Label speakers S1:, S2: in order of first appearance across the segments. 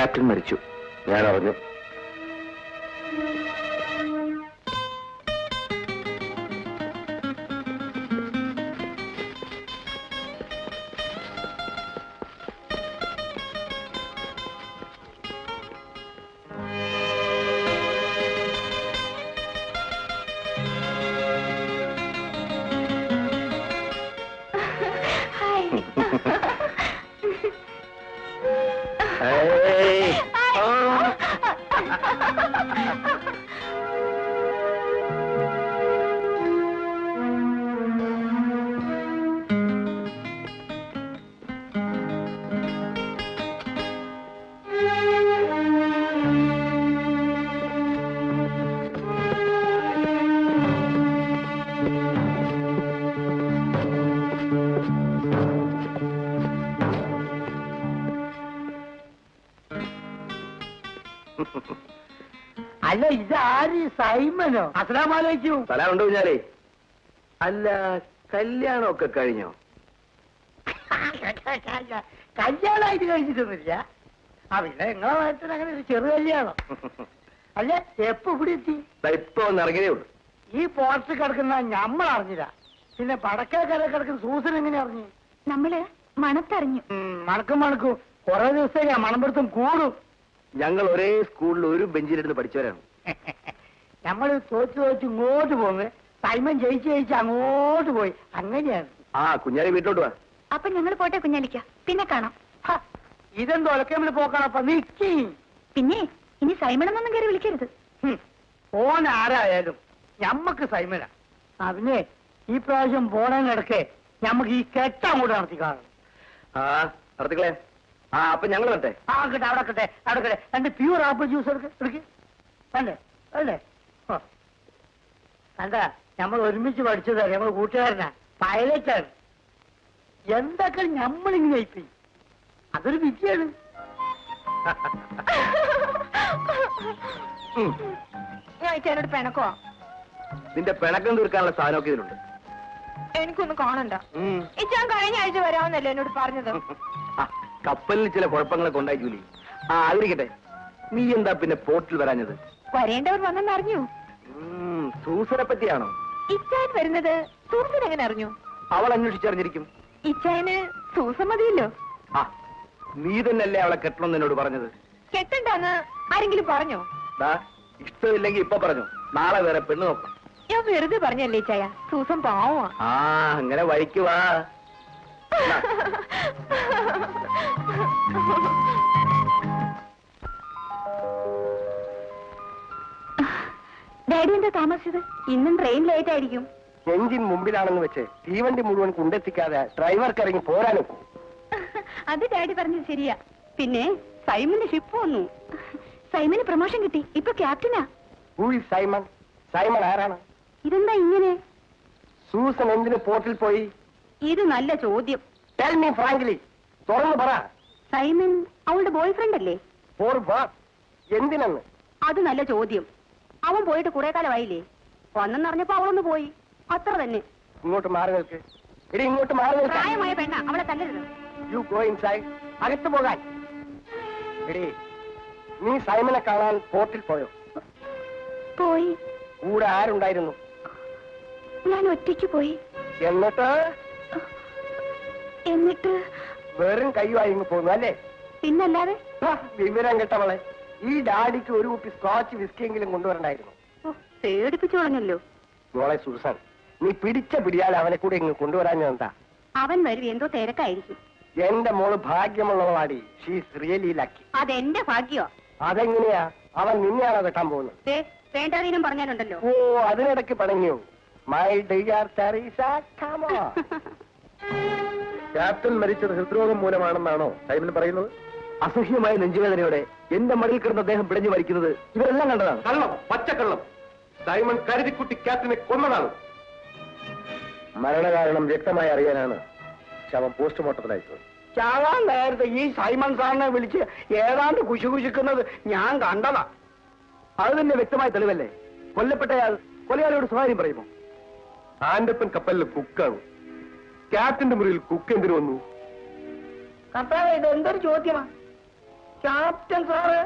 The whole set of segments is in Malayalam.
S1: ക്യാപ്റ്റൻ മരിച്ചു. ഞാൻ അറിഞ്ഞു.
S2: അല്ല, ഇതാര്? സൈമനോ? അസ്സലാമലൈക്കും.
S1: സ്ഥലമുണ്ടോ കുഞ്ഞാലേ? അല്ല, കല്യാണമൊക്കെ കഴിഞ്ഞോ?
S2: കല്യാണമായിട്ട് കഴിഞ്ഞിട്ടൊന്നുമില്ല. പിന്നെ നിങ്ങളെ വയറ്റിന് അങ്ങനെ ഒരു ചെറു കല്യാണം. അല്ല, എപ്പോ ഇവിടെ എത്തി?
S1: ഇപ്പൊ ഒന്ന് ഇറങ്ങിയതേ ഉള്ളൂ.
S2: ഈ പോർട്ട് കിടക്കുന്ന നമ്മൾ അറിഞ്ഞില്ല. പിന്നെ പടക്കര കിടക്കുന്ന സൂസൻ എങ്ങനെ അറിഞ്ഞു?
S3: നമ്മള് മണത്തറിഞ്ഞു.
S2: മണക്കും കുറെ ദിവസത്തേക്കാ മണമ്പുറത്തും കൂടും.
S1: ഞങ്ങൾ ഒരേ സ്കൂളിൽ ഒരു ബെഞ്ചിലിരുന്ന് പഠിച്ചവരാണ്.
S2: നമ്മൾ തോറ്റ് ഇങ്ങോട്ട് പോകുന്നത് സൈമൻ ജയിച്ച് അങ്ങോട്ട് പോയി. അങ്ങനെയാണ്.
S1: കുഞ്ഞാലി വീട്ടിലോട്ട് വാ.
S3: അപ്പൊ ഞങ്ങൾ പോട്ടെ കുഞ്ഞാലിക്ക, പിന്നെ കാണാം.
S2: ഇതെന്തോ ഒലക്കമ്മിൽ പോക്കാണപ്പ നിക്കി.
S3: പിന്നെ ഇനി സൈമണെന്നൊന്നും കയറി വിളിക്കരുത്.
S2: ഓൻ ആരായാലും ഞമ്മക്ക് സൈമനാ. പിന്നെ ഈ പ്രാവശ്യം പോണേനിടക്കെ ഞമ്മക്ക് ഈ കെട്ട അങ്ങോട്ട് നടത്തി കാണും.
S1: നടത്തിക്കളെ. അപ്പൊ ഞങ്ങൾ വരട്ടെ.
S2: ആകട്ടെ, അവിടെ രണ്ട് പ്യൂർ ആപ്പിൾ ജ്യൂസ് എടുക്ക്. അല്ലേ അല്ലേ? കണ്ട, നമ്മൾ ഒരുമിച്ച് പഠിച്ചതാണ്. നമ്മൾ കൂട്ടുകാരനാ, പൈലറ്റാണ്. എന്തൊക്കെ നമ്മളിങ്ങനെ ആയിപ്പോയി. അതൊരു വിദ്യയാണ്.
S3: ഞാൻ പിണക്കോ?
S1: നിന്റെ പിണക്കം തീർക്കാനുള്ള സാധനമൊക്കെ ഇതിലുണ്ട്.
S3: എനിക്കൊന്നും കാണണ്ട. ഇച്ചാൻ കഴിഞ്ഞ ആഴ്ച വരാമെന്നല്ലേ എന്നോട് പറഞ്ഞത്.
S1: കപ്പലിൽ ചില കുഴപ്പങ്ങളൊക്കെ ഉണ്ടായി ജൂലി. അതിരിക്കട്ടെ, നീ എന്താ പിന്നെ പോർട്ടിൽ വരാഞ്ഞത്?
S3: വരേണ്ടവർ വന്നെന്ന് അറിഞ്ഞു.
S1: സൂസനെ പറ്റിയാണോ?
S3: ഇച്ചായൻ വരുന്നത് സൂസൻ എങ്ങനെ അറിഞ്ഞു?
S1: അവൾ അന്വേഷിച്ചറിഞ്ഞിരിക്കും.
S3: ഇച്ചായന് സൂസൻ മതിയല്ലോ.
S1: നീ തന്നെയല്ലേ അവളെ കെട്ടണമെന്ന് എന്നോട് പറഞ്ഞത്?
S3: കെട്ടണ്ടെന്ന് ആരെങ്കിലും പറഞ്ഞോ?
S1: ഇഷ്ടമില്ലെങ്കിൽ ഇപ്പൊ പറഞ്ഞു. നാളെ വേറെ പെണ്ണ് നോക്കാം.
S3: ഞാൻ വെറുതെ പറഞ്ഞല്ലേ ഇച്ചായ, സൂസൻ പാവമാ.
S1: അങ്ങനെ വഴിക്ക് വാ.
S3: ഡാഡി എന്താ താമസിച്ചത്? ഇന്നും ട്രെയിൻ ലേറ്റ് ആയിരിക്കും.
S1: എഞ്ചിൻ മുമ്പിലാണെന്ന് വെച്ച് തീവണ്ടി മുഴുവൻ കൊണ്ടെത്തിക്കാതെ ഡ്രൈവർക്ക് ഇറങ്ങി പോരാനും.
S3: അത് ഡാഡി പറഞ്ഞത് ശരിയാ. പിന്നെ സൈമന്റെ ഷിപ്പ് വന്നു. സൈമന് പ്രൊമോഷൻ കിട്ടി, ഇപ്പൊ ക്യാപ്റ്റനാ.
S1: സൈമൺ? സൈമൺ ആരാണ്?
S3: ഇതെന്താ ഇങ്ങനെ?
S1: സൂസൻ എന്തിന് പോർട്ടിൽ പോയി?
S3: ഇത് നല്ല ചോദ്യം.
S1: ടെൽ മീ ഫ്രാങ്ക്ലി, തുറന്നു പറ.
S3: സൈമൺ അവളുടെ ബോയ് ഫ്രണ്ട് അല്ലേ?
S1: എന്തിനെന്ന്?
S3: അത് നല്ല ചോദ്യം. അവൻ പോയിട്ട് കുറെ കാലമായില്ലേ? വന്നെന്നറിഞ്ഞപ്പോ അവളൊന്ന് പോയി, അത്ര തന്നെ.
S1: ഇങ്ങോട്ട് മാറി നിൽക്ക്. ഇങ്ങോട്ട് മാറി നിൽക്ക്.
S3: പ്രായമായ പെണ്ണ, അവളെ തല്ലരുത്.
S1: You go inside. അകത്ത് പോകാൻ. നീ സൈമനെ കാണാൻ പോർട്ടിൽ പോയോ?
S3: പോയി.
S1: കൂടെ ആരുണ്ടായിരുന്നു?
S3: ഞാൻ ഒറ്റയ്ക്ക് പോയി.
S1: എന്നിട്ട് വെറും കയ്യുമായി ഇങ്ങ് പോന്നു അല്ലേ?
S3: പിന്നല്ലാതെ.
S1: വിവരം കേട്ടവളെ, ഈ ഡാഡിക്ക് ഒരു കുപ്പി സ്കോച്ച് വിസ്കിയെങ്കിലും കൊണ്ടുവരണ്ടായിരുന്നു.
S3: പേടിപ്പിച്ചു കളഞ്ഞല്ലോ.
S1: മോളെ സൂസൻ, നീ പിടിച്ച പിടിയാൽ അവനെ കൂടെ ഇങ്ങ് കൊണ്ടുവരാഞ്ഞെന്താ?
S3: അവൻ വരും, എന്തോ തിരക്കായിരിക്കും.
S1: എന്റെ മോള് ഭാഗ്യമുള്ളവളാടി. She's really lucky.
S3: അതെന്റെ ഭാഗ്യോ?
S1: അതെങ്ങനെയാ? അവൻ നിന്നെയാണോ കെട്ടാൻ പോകുന്നത്?
S3: വേണ്ടാതീനം പറഞ്ഞാലുണ്ടല്ലോ.
S1: അതിനിടയ്ക്ക് പടങ്ങിയോ? My dear Teresa, come on. Captain മരിച്ചത് ഹൃദ്രോഗം മൂലമാണെന്നാണോ സൈമൻ പറയുന്നത്? അസഹ്യമായ നെഞ്ചുവേദനയോടെ എന്റെ മടിയിൽ കിടന്ന അദ്ദേഹം പിടഞ്ഞു മരിക്കുന്നത് ഇവരെല്ലാം കണ്ടതാണ്. കള്ളം, പച്ചക്കള്ളം. സൈമൺ കരുതിക്കുട്ടി ക്യാപ്റ്റനെ കൊന്നതാണ്. മരണകാരണം വ്യക്തമായി അറിയാനാണ് ശവം പോസ്റ്റ്മോർട്ടത്തിലയച്ചത്.
S2: ചാകാൻ നേരത്തെ ഈ സൈമൺ സാറിനെ വിളിച്ച് ഏതാണ്ട് കുശുകുശുക്കുന്നത് ഞാൻ കണ്ടതാ.
S1: അത് തന്നെ വ്യക്തമായ തെളിവല്ലേ? കൊല്ലപ്പെട്ടയാൾ കൊലയാളിയോട് സ്വകാര്യം പറയുമോ? ആന്റപ്പൻ കപ്പലിൽ കുക്കാണ്. ക്യാപ്റ്റന്റെ മുറിയിൽ കുക്ക് എന്തിനു വന്നു?
S2: കർത്താവ്, ഇത് എന്തൊരു ചോദ്യമാ? ക്യാപ്റ്റൻ സാറ്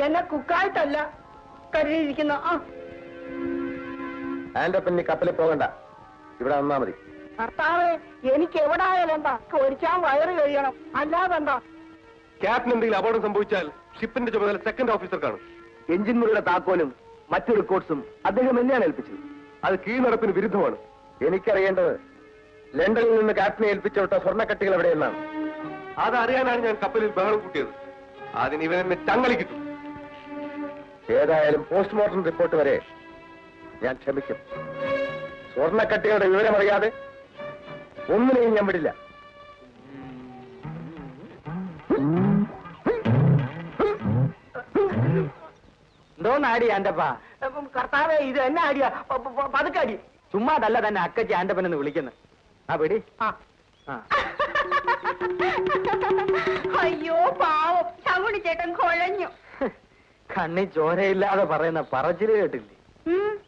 S2: എന്നെ കുക്കായിട്ടല്ല കരുതിയിരിക്കുന്ന.
S1: ആൻഡപ്പൻ നീ കപ്പലിൽ പോകണ്ട, ഇവിടെ വന്നാ മതി.
S2: ഭർത്താവ് എനിക്ക് എവിടെ ആയാലും എന്താ ഒരിച്ചാൻ വയറ് കഴിയണം, അല്ലാതെ എന്താ?
S1: ക്യാപ്റ്റൻ എന്തെങ്കിലും അപകടം സംഭവിച്ചാൽ ഷിപ്പിന്റെ ചുമതല സെക്കൻഡ് ഓഫീസർ കാണും. എഞ്ചിൻ മുറിയുടെ താക്കോലും മറ്റു റെക്കോർഡ്സും അദ്ദേഹം എന്നെയാണ് ഏൽപ്പിച്ചത്. അത് കീഴ്നടപ്പിന് വിരുദ്ധമാണ്. എനിക്കറിയേണ്ടത് ലണ്ടനിൽ നിന്ന് ക്യാപ്റ്റനെ ഏൽപ്പിച്ച വിട്ട സ്വർണ്ണക്കട്ടികൾ എവിടെയെന്നാണ്. അതറിയാനാണ് ഞാൻ കപ്പലിൽ ബഹളം കൂട്ടിയത്. അതിന് ഇവനെന്നെ ചങ്ങല കിട്ടും. ഏതായാലും പോസ്റ്റ്മോർട്ടം റിപ്പോർട്ട് വരെ ഞാൻ ക്ഷമിക്കും. സ്വർണ്ണക്കട്ടികളുടെ വിവരമറിയാതെ ഒന്നിനെയും ഞാൻ വിടില്ല.
S2: എന്തോ നാടി ആന്റപ്പാ? കർത്താവേ, ഇത് എന്നെ ആടിയാ? പതുക്കടി. ചുമ്മാതല്ല തന്നെ അക്കച്ചി ആന്റപ്പൻ എന്ന് വിളിക്കുന്നത്. ആ പിടി.
S3: അയ്യോ പാവം, ശങ്കുണ്ണി ചേട്ടൻ കുഴഞ്ഞു.
S2: കണ്ണി ചോരയില്ലാതെ പറയുന്ന പറച്ചില് കേട്ടില്ലേ?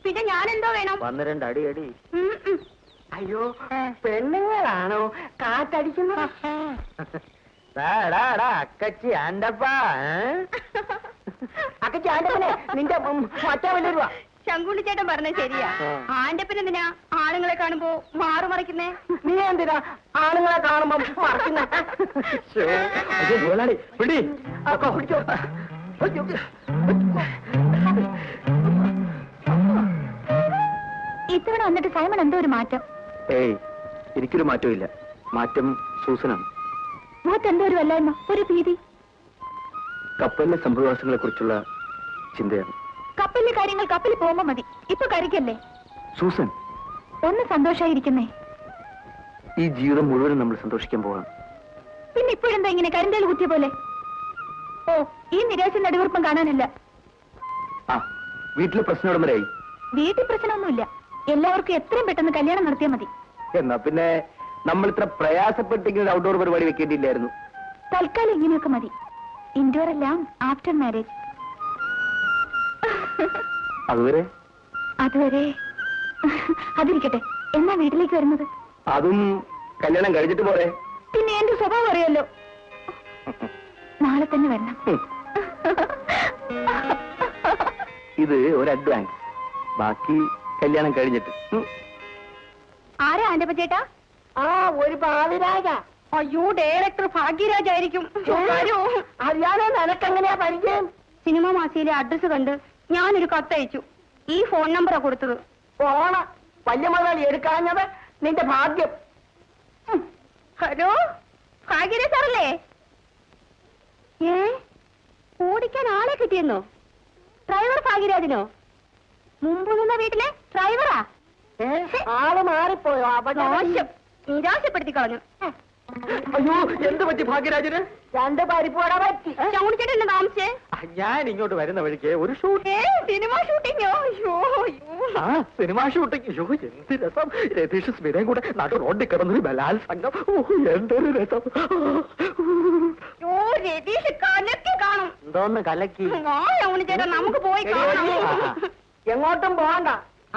S3: പിന്നെ ഞാൻ എന്തോ വേണം?
S2: 12 അടി അടി. അയ്യോ, പെണ്ണുങ്ങളാണോ കാറ്റടിക്കുന്നത്? അക്കച്ചി ആന്റപ്പാ. അക്കച്ചി ആന്റപ്പനെ നിന്റെ മറ്റേ വലിയ
S3: ശങ്കുണ്ണി ചേട്ടൻ പറഞ്ഞത് ശരിയാ. ആന്റപ്പൻ എന്തിനാ ആണുങ്ങളെ കാണുമ്പോ മാറുമറിക്കുന്നേ?
S2: നീ എന്തിനാ ആണുങ്ങളെ കാണുമ്പോ മറക്കുന്ന? പിടി.
S3: ഇത്തവണ വന്നിട്ട് സൈമൺ എന്തോ ഒരു മാറ്റം.
S1: ഏയ്, എനിക്കൊരു മാറ്റമില്ല. മാറ്റം സൂസനാണ്.
S3: മുഖത്ത് എന്തോ ഒരു വല്ലായ്മ, ഒരു ഭീതി.
S1: കപ്പലിലെ സംഭവവാസങ്ങളെ കുറിച്ചുള്ള ചിന്തയാണ്.
S3: കപ്പലിലെ കാര്യങ്ങൾ കപ്പലിൽ പോകുമ്പോ മതി, ഇപ്പൊ കരയ്ക്കല്ലേ.
S1: സൂസൻ,
S3: ഒന്ന് സന്തോഷായിരിക്കുന്നേ.
S1: ഈ ജീവിതം മുഴുവനും നമ്മൾ സന്തോഷിക്കാൻ പോവാണ്.
S3: പിന്നെ ഇപ്പോഴെന്താ ഇങ്ങനെ കരിന്തേൽ കുത്തിയ പോലെ? ഓ, ഈ നിരാശ നടുവീർപ്പം കാണാനില്ല.
S1: ആ, വീട്ടിലെ പ്രശ്നം എവിടെ വരെയായി?
S3: വീട്ടിൽ പ്രശ്നമൊന്നുമില്ല. എല്ലാവർക്കും എത്രയും പെട്ടെന്ന് കല്യാണം നടത്തിയാൽ മതി.
S1: എന്നാ പിന്നെ നമ്മൾ ഇത്ര പ്രയാസപ്പെട്ടിങ്ങനെ ഔട്ട്ഡോർ പരിപാടി വെക്കേണ്ടിയില്ലായിരുന്നു.
S3: തൽക്കാലം ഇങ്ങനെയൊക്കെ മതി. ഇൻഡോർ എല്ലാം ആഫ്റ്റർ മാരേജ്.
S1: അതുവരെ
S3: അതിരിക്കട്ടെ. എന്നാ വീട്ടിലേക്ക് വരുന്നത്?
S1: അതും കല്യാണം കഴിച്ചിട്ട് പോരെ.
S3: പിന്നെ എന്റെ സ്വഭാവം അറിയാലോ. നാളെ തന്നെ വരണം.
S1: ഇത് ഒരു അഡ്വാൻസ്, ബാക്കി കല്യാണം കഴിഞ്ഞിട്ട്.
S3: ആരാ ആന്റപ്പ ചേട്ടാ?
S2: ഒരു ഭാവിരാജ.
S3: അയ്യോ, ഡയറക്ടർ ഭാഗ്യരാജായിരിക്കും.
S2: അറിയാതെ നിനക്കെങ്ങനെയാ പരിചയം?
S3: സിനിമ മാസിയിലെ അഡ്രസ് കണ്ട് ഞാനൊരു കത്തയച്ചു. ഈ ഫോൺ നമ്പറാ കൊടുത്തത്.
S2: പോണ വലിയ മുതൽ എടുക്കാഞ്ഞത് നിന്റെ ഭാഗ്യം.
S3: ഹലോ, ഭാഗ്യരാജ് സാറല്ലേ? ഓടിക്കാൻ ആളെ കിട്ടിയെന്നോ? ഡ്രൈവർ ഭാഗ്യരാജിനോ? മുമ്പ് നിന്ന വീട്ടിലെ ഡ്രൈവറാ?
S2: ആള് മാറിപ്പോയോ?
S3: മോശം, നിരാശപ്പെടുത്തി കളഞ്ഞു.
S2: അയ്യോ, എന്ത് പറ്റി ഭാഗ്യരാജിന്? 2 പരിപ്പോട പറ്റി.
S3: ചൗണിച്ചേട്ടൻ എന്നെ താമസിച്ചേ?
S2: ഞാൻ ഇങ്ങോട്ട് വരുന്ന വഴിക്ക് ഒരു ഷൂട്ട്.
S3: സിനിമ ഷൂട്ടിങ്ങോ?
S2: Cinema shooting. അയ്യോ, എന്ത് രസം. രതീഷ് സ്മിതയും കൂടെ നടു റോഡിൽ കിടന്നൊരു ബലാത്സംഗം. എന്തൊരു രസം.
S3: രതീഷ് കലക്കി കാണും.
S2: എന്തോന്ന് കലക്കി?
S3: ചൗണിച്ചേട്ടൻ, നമുക്ക് പോയി കാണാം.
S2: എങ്ങോട്ടും പോകണ്ട,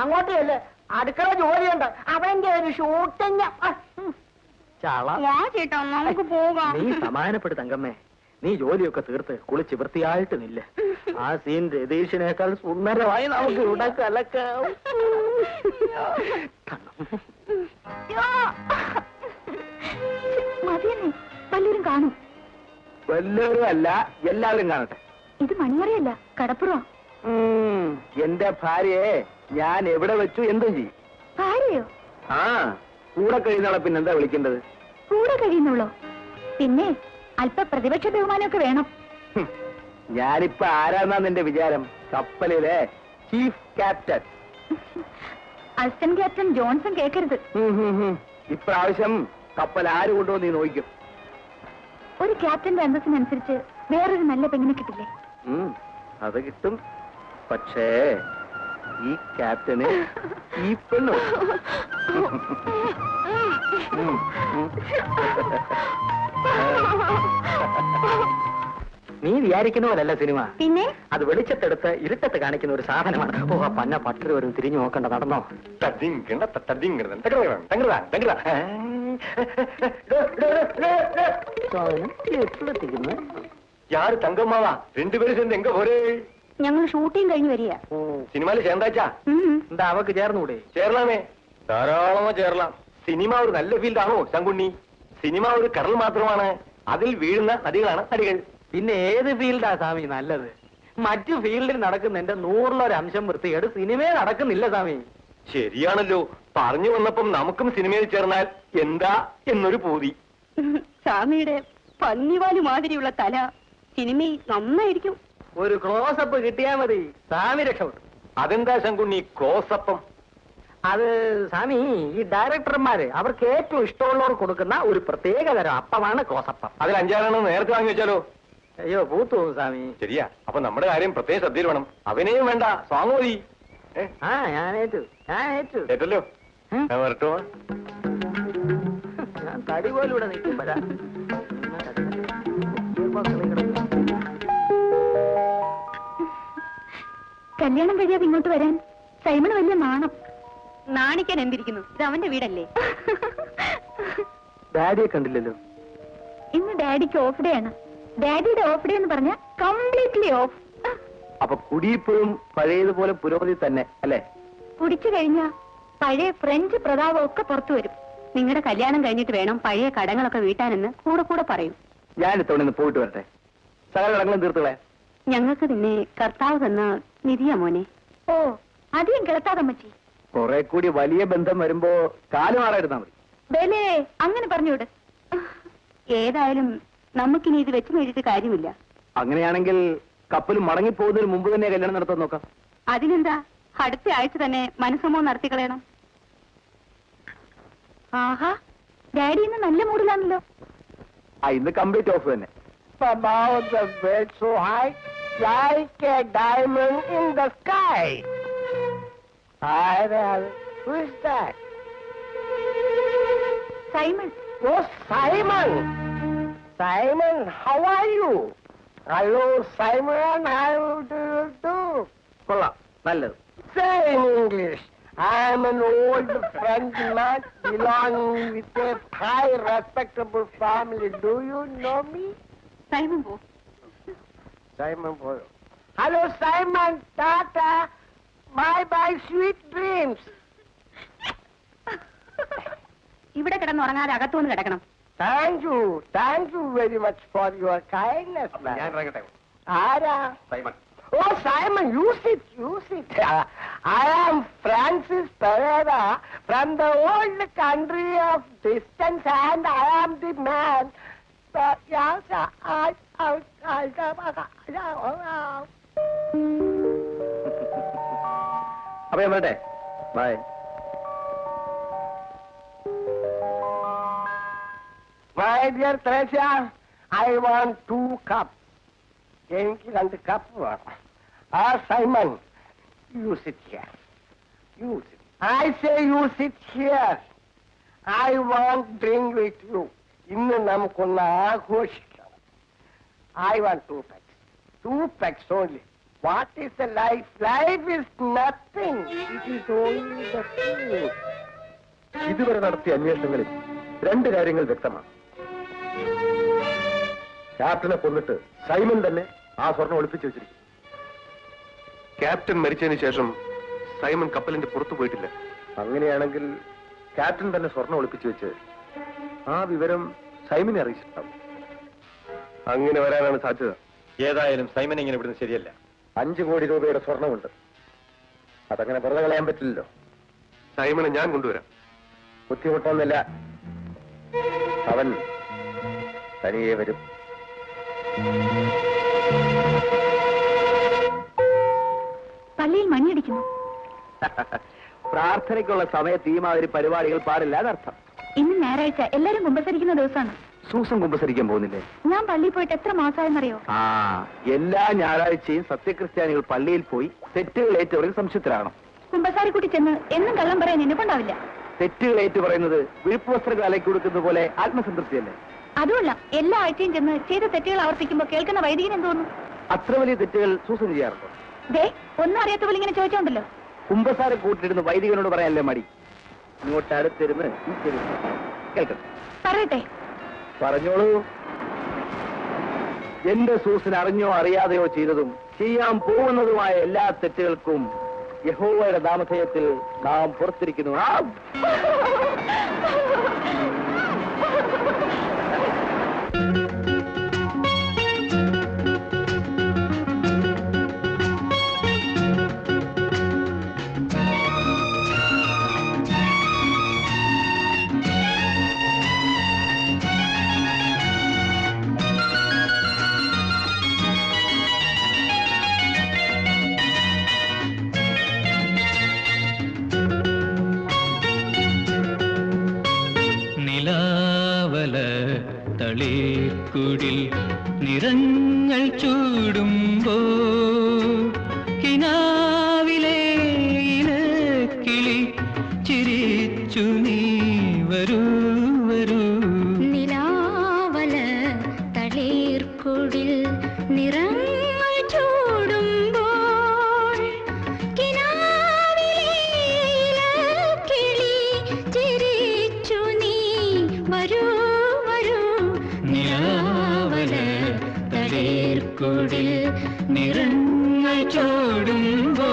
S2: അങ്ങോട്ടും അല്ലേ. അടുക്കള ജോലിയുണ്ട്, അവന്റെ ഒരു ഷൂട്ടിങ്.
S3: ചേട്ടാ, നമുക്ക് പോകാം.
S2: നീ സമാധാനപ്പെടും തങ്കമ്മേ. നീ ജോലിയൊക്കെ തീർത്ത് കുളിച്ച് വൃത്തിയായിട്ട് നില്ല. ആ സീൻ രതീഷിനേക്കാൾ സുന്ദരമായി നമുക്ക് ഇവിടെ കലക്കാം.
S3: മതിയെന്നേ, വല്ലവരും കാണും.
S1: വല്ലവരും അല്ല, എല്ലാവരും കാണട്ടെ.
S3: ഇത് മണിയറിയല്ല, കടപ്പുറം.
S1: എന്റെ ഭാര്യയെ ഞാൻ എവിടെ വെച്ചു എന്തും ചെയ്യും.
S3: ഭാര്യയോ?
S1: ആ, കൂടെ കഴിയുന്നവളെ പിന്നെന്താ വിളിക്കേണ്ടത്?
S3: കൂടെ കഴിയുന്നുള്ളോ? പിന്നെ അല്പ പ്രതിപക്ഷ ബഹുമാനമൊക്കെ വേണം.
S1: ഞാനിപ്പോ ആരാന്നാ നിന്റെ വിചാരം? കപ്പലിലെ chief captain.
S3: Assistant captain Johnson കേൾക്കരുത്.
S1: ഇപ്രാവശ്യം കപ്പൽ ആര് കൊണ്ടുവന്ന് നീ നോക്കും.
S3: ഒരു ക്യാപ്റ്റന്റെ അന്തസ്സിനനുസരിച്ച് വേറൊരു നല്ല പെണ്ണിനെ കിട്ടില്ലേ?
S1: അത് കിട്ടും. പക്ഷേ ഈ ക്യാപ്റ്റന് ഈ പെണ്ണു.
S2: നീ വിചാരിക്കുന്ന പോലല്ല സിനിമ.
S3: പിന്നെ
S2: അത് വെളിച്ചത്തെടുത്ത് ഇരുട്ടത്ത് കാണിക്കുന്ന ഒരു സാധനമാണ്. ഓ, പന്ന പട്ടര് വരും, തിരിഞ്ഞു നോക്കണ്ട, നടന്നോ.
S1: யாரு தங்கம்மாவா? 2 பேரும் சேர்ந்து எங்க போறே?
S3: ഞങ്ങൾ ഷൂട്ടിംഗ് കഴിഞ്ഞ് വരിക.
S1: സിനിമയിൽ ചേർന്നാച്ചാ? എന്താ അവക്ക് ചേർന്നുകൂടെ? ചേരലാമേ, ധാരാളമോ ചേരലാം. സിനിമ ഒരു നല്ല ഫീൽഡാണോ ശങ്കുണ്ണി? സിനിമ ഒരു കടൽ മാത്രമാണ്, അതിൽ വീഴുന്ന നദികളാണ് നദികൾ.
S2: പിന്നെ ഏത് ഫീൽഡാ സ്വാമി നല്ലത്? മറ്റു ഫീൽഡിൽ നടക്കുന്നതിന്റെ 100% വൃത്തികേട് സിനിമയെ നടക്കുന്നില്ല സ്വാമി.
S1: ശരിയാണല്ലോ, പറഞ്ഞു വന്നപ്പം നമുക്കും സിനിമയിൽ ചേർന്നാൽ എന്താ എന്നൊരു പൂതി.
S3: സ്വാമിയുടെ പന്നിവാലി മാതിരിയുള്ള തല സിനിമയിൽ നന്നായിരിക്കും.
S2: ഒരു ക്ലോസപ്പ് കിട്ടിയാ മതി, സ്വാമി രക്ഷപ്പെട്ടു.
S1: അതെന്താ ശങ്കുണ്ണി ക്ലോസപ്പം?
S2: അത് സ്വാമി, ഈ ഡയറക്ടർമാര് അവർക്ക് ഏറ്റവും ഇഷ്ടമുള്ളവർ കൊടുക്കുന്ന ഒരു പ്രത്യേക തരം അപ്പമാണ് ക്ലോസപ്പം.
S1: അതിൽ 5 നേരത്തെ വാങ്ങി വെച്ചാലോ?
S2: അയ്യോ പൂത്തു പോകും സ്വാമി.
S1: ശരിയാ, അപ്പൊ നമ്മുടെ കാര്യം പ്രത്യേക ശ്രദ്ധയിൽ വേണം. അവനെയും വേണ്ട, സ്വാങ് മതി.
S2: ആ ഞാനേറ്റു
S1: ഏറ്റല്ലോ, ഞാൻ വരട്ടോ.
S2: ഞാൻ തടി പോലും ഇവിടെ നിൽക്കുമ്പോഴാ
S3: കല്യാണം കഴിയാതെ ഇങ്ങോട്ട് വരാൻ സൈമൺ വലിയ നാണം. നാണിക്കാൻ എന്തിരിക്കുന്നു, ഇത് അവന്റെ വീടല്ലേ.
S1: ഡാഡിയെ കണ്ടില്ലല്ലോ.
S3: ഇന്ന് ഡാഡിക്ക് ഓഫ് ഡേ ആണ്. ഡാഡിയുടെ ഓഫ് ഡേ എന്ന് പറഞ്ഞാൽ കംപ്ലീറ്റ്ലി ഓഫ്.
S1: അപ്പൊ കുടിയിപ്പോഴും പഴയതുപോലെ പുരോഗതി തന്നെ അല്ലേ?
S3: കുടിച്ചു കഴിഞ്ഞാ പഴയ ഫ്രഞ്ച് പ്രതാപം ഒക്കെ പുറത്തു വരും. നിങ്ങളുടെ കല്യാണം കഴിഞ്ഞിട്ട് വേണം പഴയ കടങ്ങളൊക്കെ വീട്ടാനെന്ന് കൂടെ കൂടെ പറയും.
S1: ഞാൻ ഇത്തവണ പോയിട്ട് വരട്ടെ, സകല കടങ്ങളും തീർത്തുകളെ.
S3: ഞങ്ങൾക്ക് നിന്നെ കർത്താവ് തന്ന നിധിയാ മോനെ. ഓ അധികം കിടത്താതമ്മച്ചി.
S1: കുറെ കൂടി വലിയ ബന്ധം വരുമ്പോ കാലുമാറായിരുന്നാ മതി.
S3: ബലേ അങ്ങനെ പറഞ്ഞുവിട്. ഏതായാലും നമുക്കിനി ഇത് വെച്ച് നേടിയിട്ട് കാര്യമില്ല.
S1: അങ്ങനെയാണെങ്കിൽ കപ്പൽ മടങ്ങിപ്പോകുന്നതിന് മുമ്പ് തന്നെ കല്യാണം നടത്താൻ നോക്കാം.
S3: അതിനെന്താ, അടുത്ത ആഴ്ച തന്നെ മനസ്സമോ നടത്തിക്കളയണം. ആഹാ, ഡാഡി ഇന്ന് നല്ല മൂഡിലാണല്ലോ.
S1: ഇന്ന് കംപ്ലീറ്റ് ഓഫ് തന്നെ.
S2: Above the bed so high, like a diamond in the sky. Who is that?
S3: Simon.
S2: Oh, Simon! Simon, how are you? Hello, Simon, how do you do?
S1: കൊള്ളാം, നല്ലത്.
S2: Say in English. I am an old French man belonging with a high respectable family. Do you know me?
S3: Simon പോ.
S2: Simon boy. Hello, Simon. Tata. Bye, sweet dreams.
S3: ഇവിടെ കിടന്നുറങ്ങാതെ അകത്തുനിന്ന് കിടക്കണം.
S2: Thank you very much for your kindness, man.
S1: ഞാൻ ഇറങ്ങട്ടെ.
S2: Ara.
S1: Simon.
S2: Oh, Simon, you sit. I am Francis Pereira from the old country of distance, and I am the man.
S1: അപ്പൊ ഞാൻ വരട്ടെ. By.
S2: My dear Teresa, I want 2 cups. എനിക്ക് 2 കപ്പ് വേണം. Simon, you sit here. I say you sit here. I want drink with you. ഇന്ന് നമുക്കൊന്ന് ആഘോഷിക്കണം. I want 2 packs. 2 packs only. What is the life? Life is nothing. It is only the food.
S1: ഇതുവരെ നടത്തിയ അന്വേഷണങ്ങളിൽ 2 കാര്യങ്ങൾ വ്യക്തമാണ്. ക്യാപ്റ്റനെ കൊന്നിട്ട് സൈമൺ തന്നെ ആ സ്വർണം ഒളിപ്പിച്ചു വെച്ചിരിക്കും. ക്യാപ്റ്റൻ മരിച്ചതിന് ശേഷം സൈമൺ കപ്പലിന്റെ പുറത്തു പോയിട്ടില്ല. അങ്ങനെയാണെങ്കിൽ ക്യാപ്റ്റൻ തന്നെ സ്വർണം ഒളിപ്പിച്ചു വെച്ച് ആ വിവരം സൈമനെ അറിയിച്ചിട്ടുണ്ടാവും. അങ്ങനെ വരാനാണ് സാധ്യത. ഏതായാലും സൈമൻ ഇങ്ങനെ ഇവിടുന്ന് ശരിയല്ല. 5 കോടി രൂപയുടെ സ്വർണമുണ്ട്, അതങ്ങനെ വെറുതെ കളയാൻ പറ്റില്ലല്ലോ. സൈമനെ ഞാൻ കൊണ്ടുവരാം. ബുദ്ധിമുട്ടൊന്നുമില്ല, അവൻ തനിയെ വരും.
S3: പള്ളിയിൽ മണിയടിക്കുന്നു.
S1: പ്രാർത്ഥനയ്ക്കുള്ള സമയത്ത് ഈ മാതിരി പരിപാടികൾ പാടില്ല എന്നർത്ഥം.
S3: ഇന്ന് ഞായറാഴ്ച, എല്ലാരും കുമ്പസരിക്കുന്ന ദിവസമാണ്.
S1: സൂസൻ കുമ്പസരിക്കാൻ പോകുന്നില്ലേ?
S3: ഞാൻ പള്ളിയിൽ പോയിട്ട് എത്ര മാസമായെന്നറിയോ?
S1: എല്ലാ ഞായറാഴ്ചയും സത്യക്രിസ്ത്യാനികൾ പള്ളിയിൽ പോയി തെറ്റുകൾ ഏറ്റവരിൽ സംശുദ്ധരാകണം.
S3: കുമ്പസാരിക്കുട്ടി ചെന്ന് എന്നും കള്ളം പറയാൻ എന്നെക്കൊണ്ടാവില്ല.
S1: തെറ്റുകൾ ഏറ്റു പറയുന്നത് വിഴുപ്പ് വസ്ത്രങ്ങൾ അലക്കി കൊടുക്കുന്ന പോലെ ആത്മസംതൃപ്തിയല്ലേ?
S3: അതുമല്ല, എല്ലാ ആഴ്ചയും ചെന്ന് ചെയ്ത തെറ്റുകൾ ആവർത്തിക്കുമ്പോൾ കേൾക്കുന്ന വൈദികൻ എന്ത് തോന്നുന്നു?
S1: അത്ര വലിയ തെറ്റുകൾ സൂസൻ ചെയ്യാറുണ്ടോ?
S3: ദേ, ഒന്നും അറിയാത്ത പോലെ ഇങ്ങനെ ചോദിച്ചോണ്ടല്ലോ.
S1: കുമ്പസാര കൂട്ടിലിരുന്ന് വൈദികനോട് പറയാനല്ലേ മടി? ഇങ്ങോട്ട് അടുത്തിരുന്ന് കേൾക്കണം.
S3: പറയട്ടെ.
S1: പറഞ്ഞോളൂ. എന്റെ സൂസിന് അറിഞ്ഞോ അറിയാതെയോ ചെയ്തതും ചെയ്യാൻ പോകുന്നതുമായ എല്ലാ തെറ്റുകൾക്കും യഹോവയുടെ നാമധേയത്തിൽ നാം പുറത്തിരിക്കുന്നു.
S4: തളിർക്കുടിൽ നിറങ്ങൾ ചൂടുമ്പോ കിനാവിലെ ഇലക്കിളി ചിരിച്ചു നീ വരൂ വരൂ.
S3: നിലാവല തളിർക്കുടിൽ നിറങ്ങൾ ചൂടുമ്പോൾ കിനാവിലെ ഇലക്കിളി ചിരിച്ചു നീ വരൂ.
S4: തളിർക്കുടിൽ നിറങ്ങൾ ചൂടുമ്പോ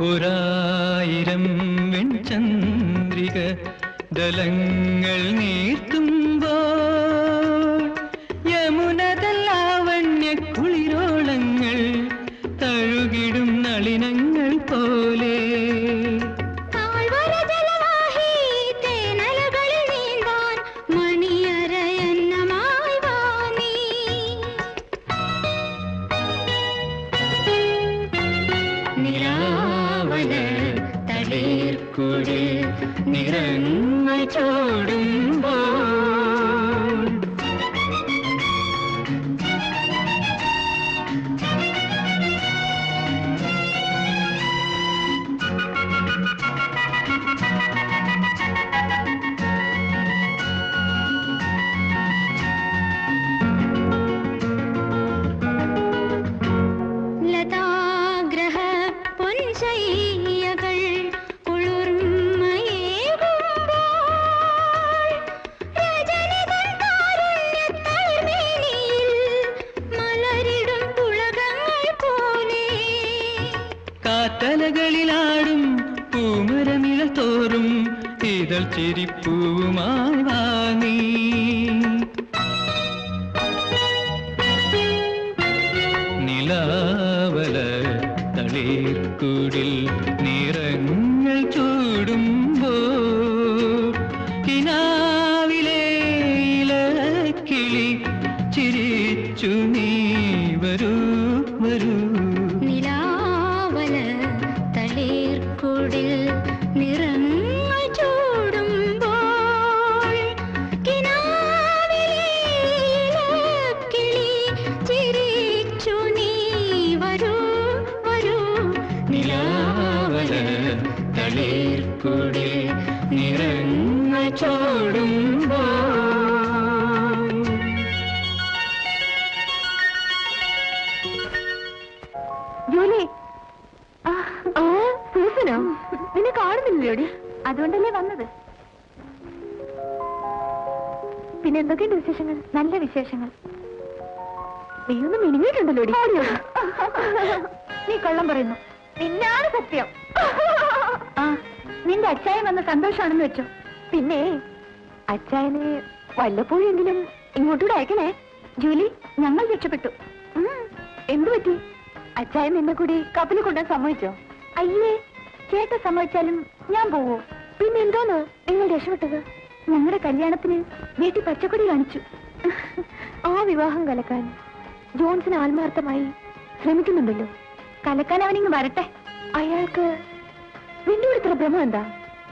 S4: ഒരായിരം വെൺചന്ദ്രിക ദലങ്ങൾ നീർത്തുമ്പോൾ യമുനതല്ലാവണ്യ കുളിരോളങ്ങൾ തഴുകിടും നളിനങ്ങൾ പോലെ തളിർക്കുടിൽ നിറങ്ങൾ ചൂടുമ്പോൾ
S3: ലതാഗ്രഹ പൊൻശയ്യകൾ
S4: കാത്തലകളിലാടും പൂമരനിഴൽ തോറും ഇതൾ ചിരിപ്പൂവുമായി വാങ്ങി നിലാവല തളിർക്കുടിൽ നിറങ്ങൾ ചൂടുമ്പോ കിനാവിലെ ഇലക്കിളി ചിരിച്ചു നീ വരൂ വരൂ.
S3: തളിർക്കുടിൽ നിറങ്ങൾ ചൂടുമ്പോൾ കിനാവിലെ ഇലക്കിളി ചിരിച്ചു നീ വരൂ വരൂ.
S4: നിലാവല തളിർക്കുടിൽ നിറങ്ങൾ ചൂടുമ്പോ
S3: ജോലി സൂസനോ നിന്നെ കാണുന്നില്ലോടി? അതുകൊണ്ടല്ലേ വന്നത്. പിന്നെ എന്തൊക്കെയുണ്ട് വിശേഷങ്ങൾ? നല്ല വിശേഷങ്ങൾ. നീയൊന്നും മിനിങ്ങിയിട്ടുണ്ടല്ലോടി. നീ കള്ളം പറയുന്നു. നിന്നാണ് സത്യം. ആ നിന്റെ അച്ചായൻ വന്ന സന്തോഷാണെന്ന് വെച്ചോ. പിന്നെ അച്ചായനെ വല്ലപ്പോഴെങ്കിലും ഇങ്ങോട്ടൂടെ അയക്കണേ. ജൂലി, ഞങ്ങൾ രക്ഷപ്പെട്ടു. എന്തു പറ്റി? അച്ചായൻ നിന്നെ കൂടി കപ്പലിൽ കൊണ്ടുവന്ന് സമ്മതിച്ചോ? അയ്യേ, ചേട്ട സമ്മതിച്ചാലും ഞാൻ പോവോ? പിന്നെ എന്തോന്ന് നിങ്ങൾ രക്ഷപ്പെട്ടത്? ഞങ്ങളുടെ കല്യാണത്തിന് വീട്ടിൽ പച്ചക്കൊടി കാണിച്ചു. ആ വിവാഹം കലക്കാൻ ജോൺസൺ ആത്മാർത്ഥമായി ശ്രമിക്കുന്നുണ്ടല്ലോ. കലക്കാൻ അവനിങ്ങ് വരട്ടെ. അയാൾക്ക് നിന്നോട് ഇത്ര ഭ്രമം എന്താ?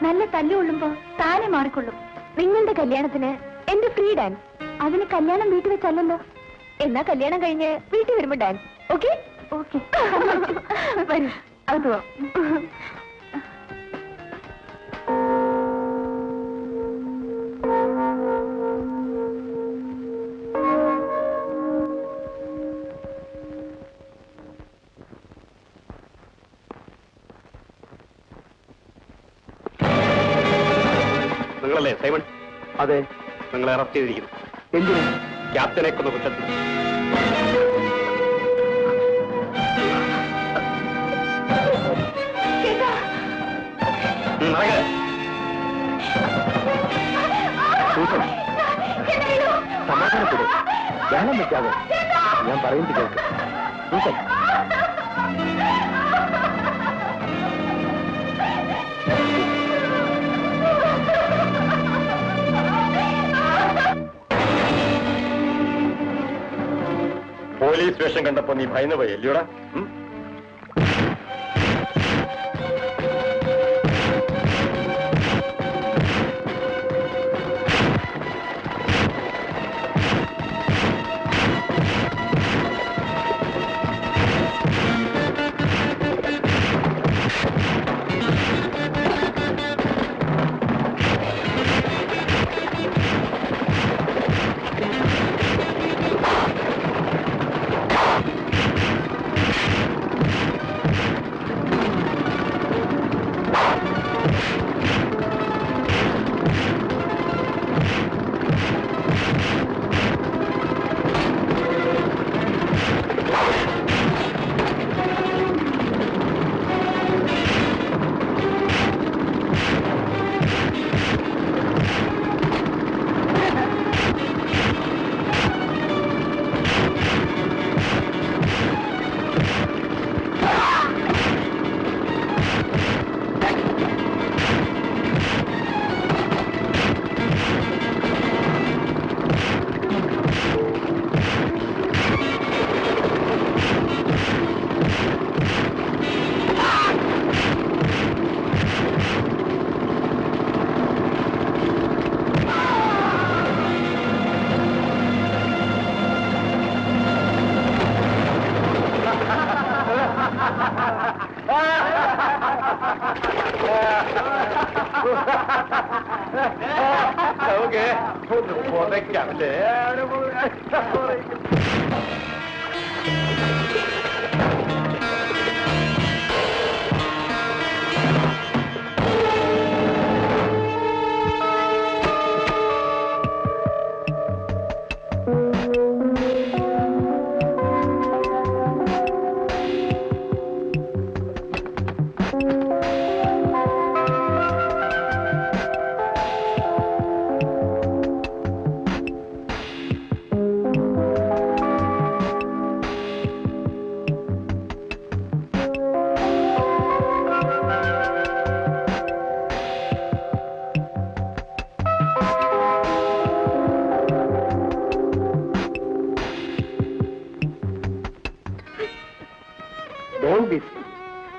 S3: നല്ല തല്ലു കൊള്ളുമ്പോ താനെ മാറിക്കൊള്ളും. നിങ്ങളുടെ കല്യാണത്തിന് എന്റെ ഫ്രീ ഡാൻസ്. അതിന് കല്യാണം വീട്ടിൽ വെച്ചല്ലോ. എന്നാ കല്യാണം കഴിഞ്ഞ് വീട്ടിൽ വരുമ്പോ ഡാൻസ്. ഓക്കെ ഓക്കെ വരൂ. അത്
S1: നിങ്ങളല്ലേ സൈമൺ?
S2: അതെ.
S1: നിങ്ങളെ അറസ്റ്റ് ചെയ്തിരിക്കുന്നു.
S2: എന്തിനു?
S1: ക്യാപ്റ്റനെ കൊന്ന കുറ്റത്തിൽ.
S2: സമാധാനപ്പെടും. ധ്യാനം വെക്കാതെ ഞാൻ പറയുന്നത് കേൾക്ക്. സൂസൻ,
S1: പോലീസ് വേഷം കണ്ടപ്പോ നീ ഭയന്നു പോയി അല്ലയോടാ? നമുക്ക് ഒന്ന് പുതയ്ക്കാം അല്ലേ?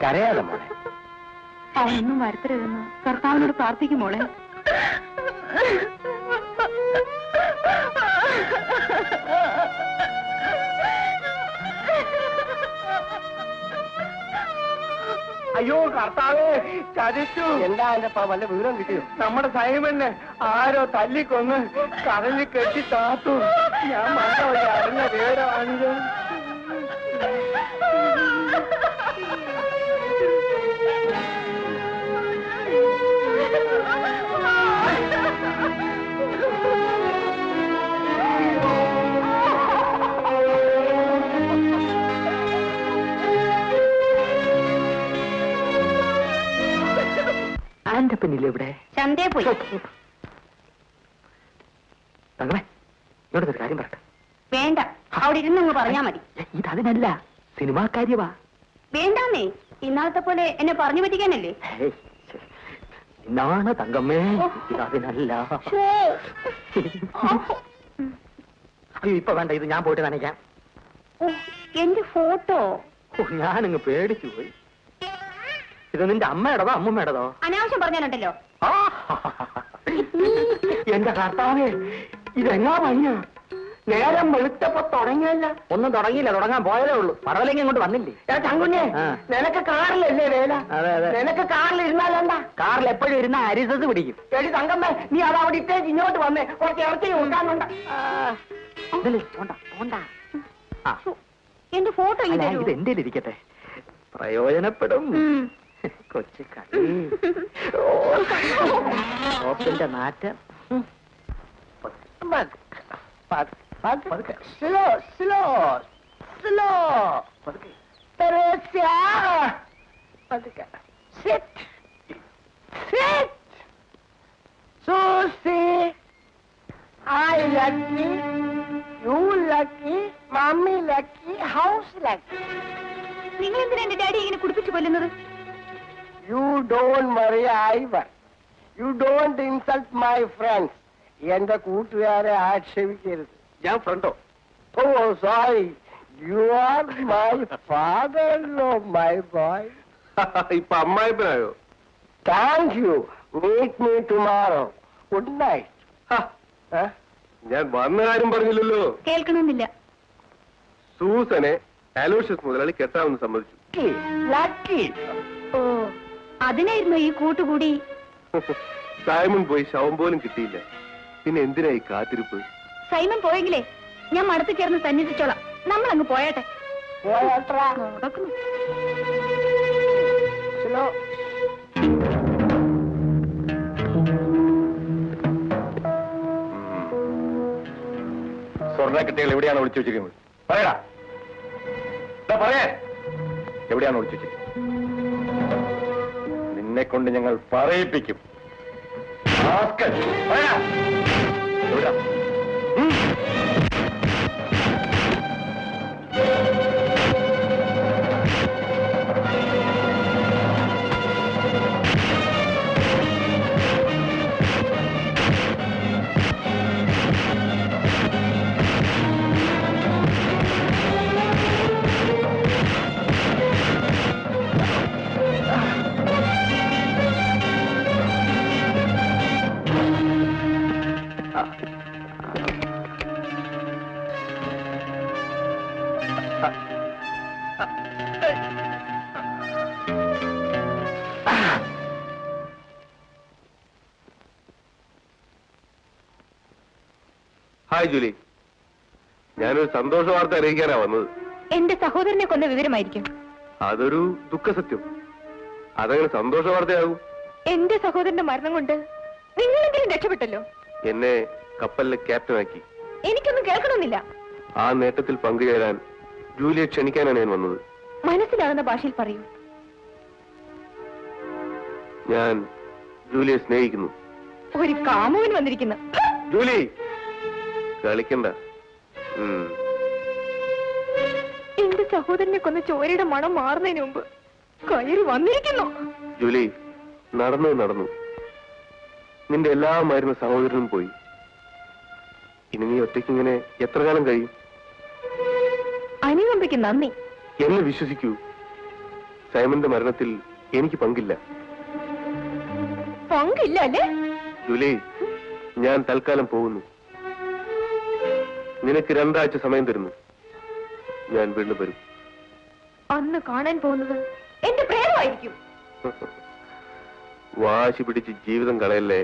S2: കരയാതെ മോളെ.
S3: അവനൊന്നും വരുത്തരുതെന്ന് കർത്താവിനോട് പ്രാർത്ഥിക്കും മോളെ.
S2: അയ്യോ കർത്താവേ, ചതിച്ചു. എന്താ എന്റെ വല്ല വിവരം കിട്ടിയോ? നമ്മുടെ സൈമനെ ആരോ തല്ലിക്കൊന്ന് കടലിൽ കെട്ടി താത്തു. ഞാൻ മണ്ടവഴി അറിഞ്ഞ വിവരമാണിത്. ആന്റെ പിന്നില്ലേ ഇവിടെ?
S3: ചന്തേ പോയി.
S2: തങ്ങളെ ഇവിടെ ഒരു കാര്യം പറട്ടെ.
S3: വേണ്ട, അവിടെ ഇരുന്നങ്ങ് പറഞ്ഞാ മതി.
S2: ഇതതിനല്ല, സിനിമാ കാര്യവാ.
S3: വേണ്ടാന്നേ, ഇന്നാളത്തെ പോലെ എന്നെ പറഞ്ഞു പറ്റിക്കാനല്ലേ?
S2: ഇന്നാണ് തങ്കമ്മേ, ഇതതിനല്ല. അയ്യോ ഇപ്പൊ വേണ്ട, ഇത് ഞാൻ പോയിട്ട് നനയ്ക്കാം.
S3: എന്റെ ഫോട്ടോ
S1: ഞാനങ്ങ് പേടിച്ചു പോയി. ഇത് നിന്റെ അമ്മയുടേതോ അമ്മൂമ്മയുടേതോ?
S3: അനാവശ്യം പറഞ്ഞാലുണ്ടല്ലോ.
S2: എന്റെ കർത്താവേ, ഇതെങ്ങാ പയ്യ നേരം വെളുത്തപ്പോ തുടങ്ങിയല്ല.
S1: ഒന്നും തുടങ്ങിയില്ല, തുടങ്ങാൻ പോയതേ ഉള്ളൂ. പറവലെങ്കിൽ ഇങ്ങോട്ട് വന്നില്ലേ?
S2: ചങ്കുഞ്ഞെ, നിനക്ക് കാറിലല്ലേ വേല?
S1: അതെ അതെ.
S2: നിനക്ക് കാറിൽ ഇരുന്നാലെന്താ?
S1: കാറിൽ എപ്പോഴും ഇരുന്ന അരിസസ് പിടിക്കും.
S2: എടി തങ്കമ്മേ, നീ അത് അവിടെ ഇട്ടേക്ക് ഇങ്ങോട്ട് വന്നേ, കുറച്ച് ഇറച്ചി നോക്കാനുണ്ട്.
S3: എന്റെ ഫോട്ടോ
S1: ഇത് എന്റെ ഇരിക്കട്ടെ, പ്രയോജനപ്പെടും. കൊച്ചു കളി ഓപ്പിന്റെ നാറ്റം.
S2: Slow slow slow. തെരേസ്യ, പതുക്കെ. Sit sit. Susie, I lucky, you lucky, mommy lucky, house lucky.
S3: നിങ്ങൾ എന്തിനാ എന്റെ ഡാഡി ഇങ്ങനെ കുടിപ്പിച്ചു കൊല്ലുന്നത്?
S2: You don't worry, Ivan. You don't insult my friends. എന്റെ കൂട്ടുകാരെ ആക്ഷേപിക്കരുത്.
S1: ഞാൻ ഫ്രണ്ടോ?
S2: Oh, sorry. You are my father-in-law, my boy.
S1: ഇപ്പൊ അമ്മായിപ്പനായോ?
S2: Thank you. Meet me tomorrow. Good night.
S1: ഞാൻ വന്ന കാര്യം പറഞ്ഞില്ലല്ലോ.
S3: കേൾക്കണമെന്നില്ല.
S1: സൂസനെ അലോഷ്യസ് മുതലാളി കെട്ടാമെന്ന് സമ്മതിച്ചു.
S2: Lucky.
S3: ഓ, അതിനായിരുന്നു ഈ കൂട്ടുകൂടി.
S1: സൈമൺ പോയി ശവം പോലും കിട്ടിയില്ല. പിന്നെ എന്തിനാ ഈ കാത്തിരിപ്പ്?
S3: സൈമൺ പോയെങ്കിലേ ഞാൻ മടത്ത് ചേർന്ന് സന്നിധിച്ചോളാം. നമ്മൾ അങ്ങ് പോയാട്ടെ.
S2: പോയാട്രാ.
S3: നടക്കുന്നു.
S2: Slow.
S1: സ്വർണ്ണക്കെട്ടികൾ എവിടെയാണ് ഒളിച്ചു വെച്ചിരിക്കുന്നത്? പറയടാ, പറയാ, എവിടെയാണ് ഒളിച്ചു വെച്ചിരിക്കുന്നത്? നിന്നെ കൊണ്ട് ഞങ്ങൾ പറയിപ്പിക്കും. എവിടാ? ഹായ് ജൂലി, ഞാനൊരു സന്തോഷ വാർത്ത അറിയിക്കാനാ വന്നത്.
S3: എന്റെ സഹോദരനെ കൊന്ന വിവരമായിരിക്കും.
S1: അതൊരു ദുഃഖസത്യം. അതങ്ങനെ സന്തോഷ വാർത്തയാകും?
S3: എന്റെ സഹോദരന്റെ മരണം കൊണ്ട് നിങ്ങളെങ്കിലും രക്ഷപ്പെട്ടല്ലോ.
S1: എന്നെ കപ്പലിലെ ക്യാപ്റ്റനാക്കി.
S3: എനിക്കൊന്നും കേൾക്കണമെന്നില്ല.
S1: ആ നേട്ടത്തിൽ പങ്കുചേരാൻ ജൂലിയെ ക്ഷണിക്കാനാണ് ഞാൻ വന്നത്.
S3: മനസ്സിലാകുന്ന ഭാഷയിൽ പറയൂ.
S1: ഞാൻ ജൂലിയെ സ്നേഹിക്കുന്നു.
S3: ഒരു കാമുകൻ വന്നിരിക്കുന്നു.
S1: ജൂലി, കളിക്കണ്ട.
S3: എന്റെ സഹോദരനെ കൊന്ന ചോരയുടെ മണം മാറുന്നതിന് മുമ്പ് കയറി വന്നിരിക്കുന്നു.
S1: ജൂലി, നടന്നു. നിന്റെ എല്ലാമായിരുന്ന സഹോദരനും പോയി. ഇനി നീ ഒറ്റയ്ക്കിങ്ങനെ എത്ര കാലം കഴിയും?
S3: അനുകമ്പയ്ക്ക് നന്ദി.
S1: എന്നെ വിശ്വസിക്കൂ, സൈമന്റെ മരണത്തിൽ എനിക്ക് പങ്കില്ല.
S3: പങ്കില്ല അല്ലേ?
S1: ജൂലി, ഞാൻ തൽക്കാലം പോകുന്നു. നിനക്ക് 2 ആഴ്ച സമയം തരുന്നു. ഞാൻ വീണ്ടും വരും.
S3: അന്ന് കാണാൻ പോകുന്നത് എന്റെ പ്രേതമായിരിക്കും.
S1: വാശി പിടിച്ച് ജീവിതം കളയല്ലേ.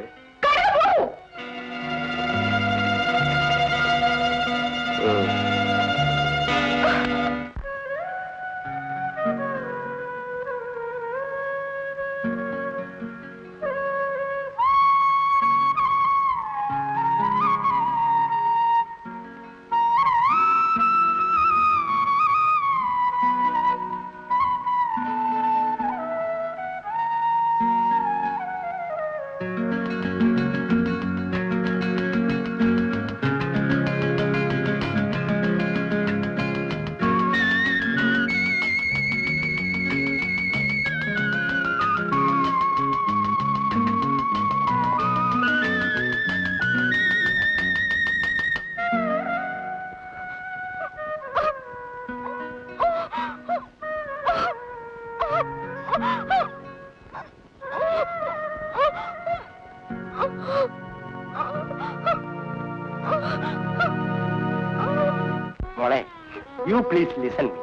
S2: Please listen me.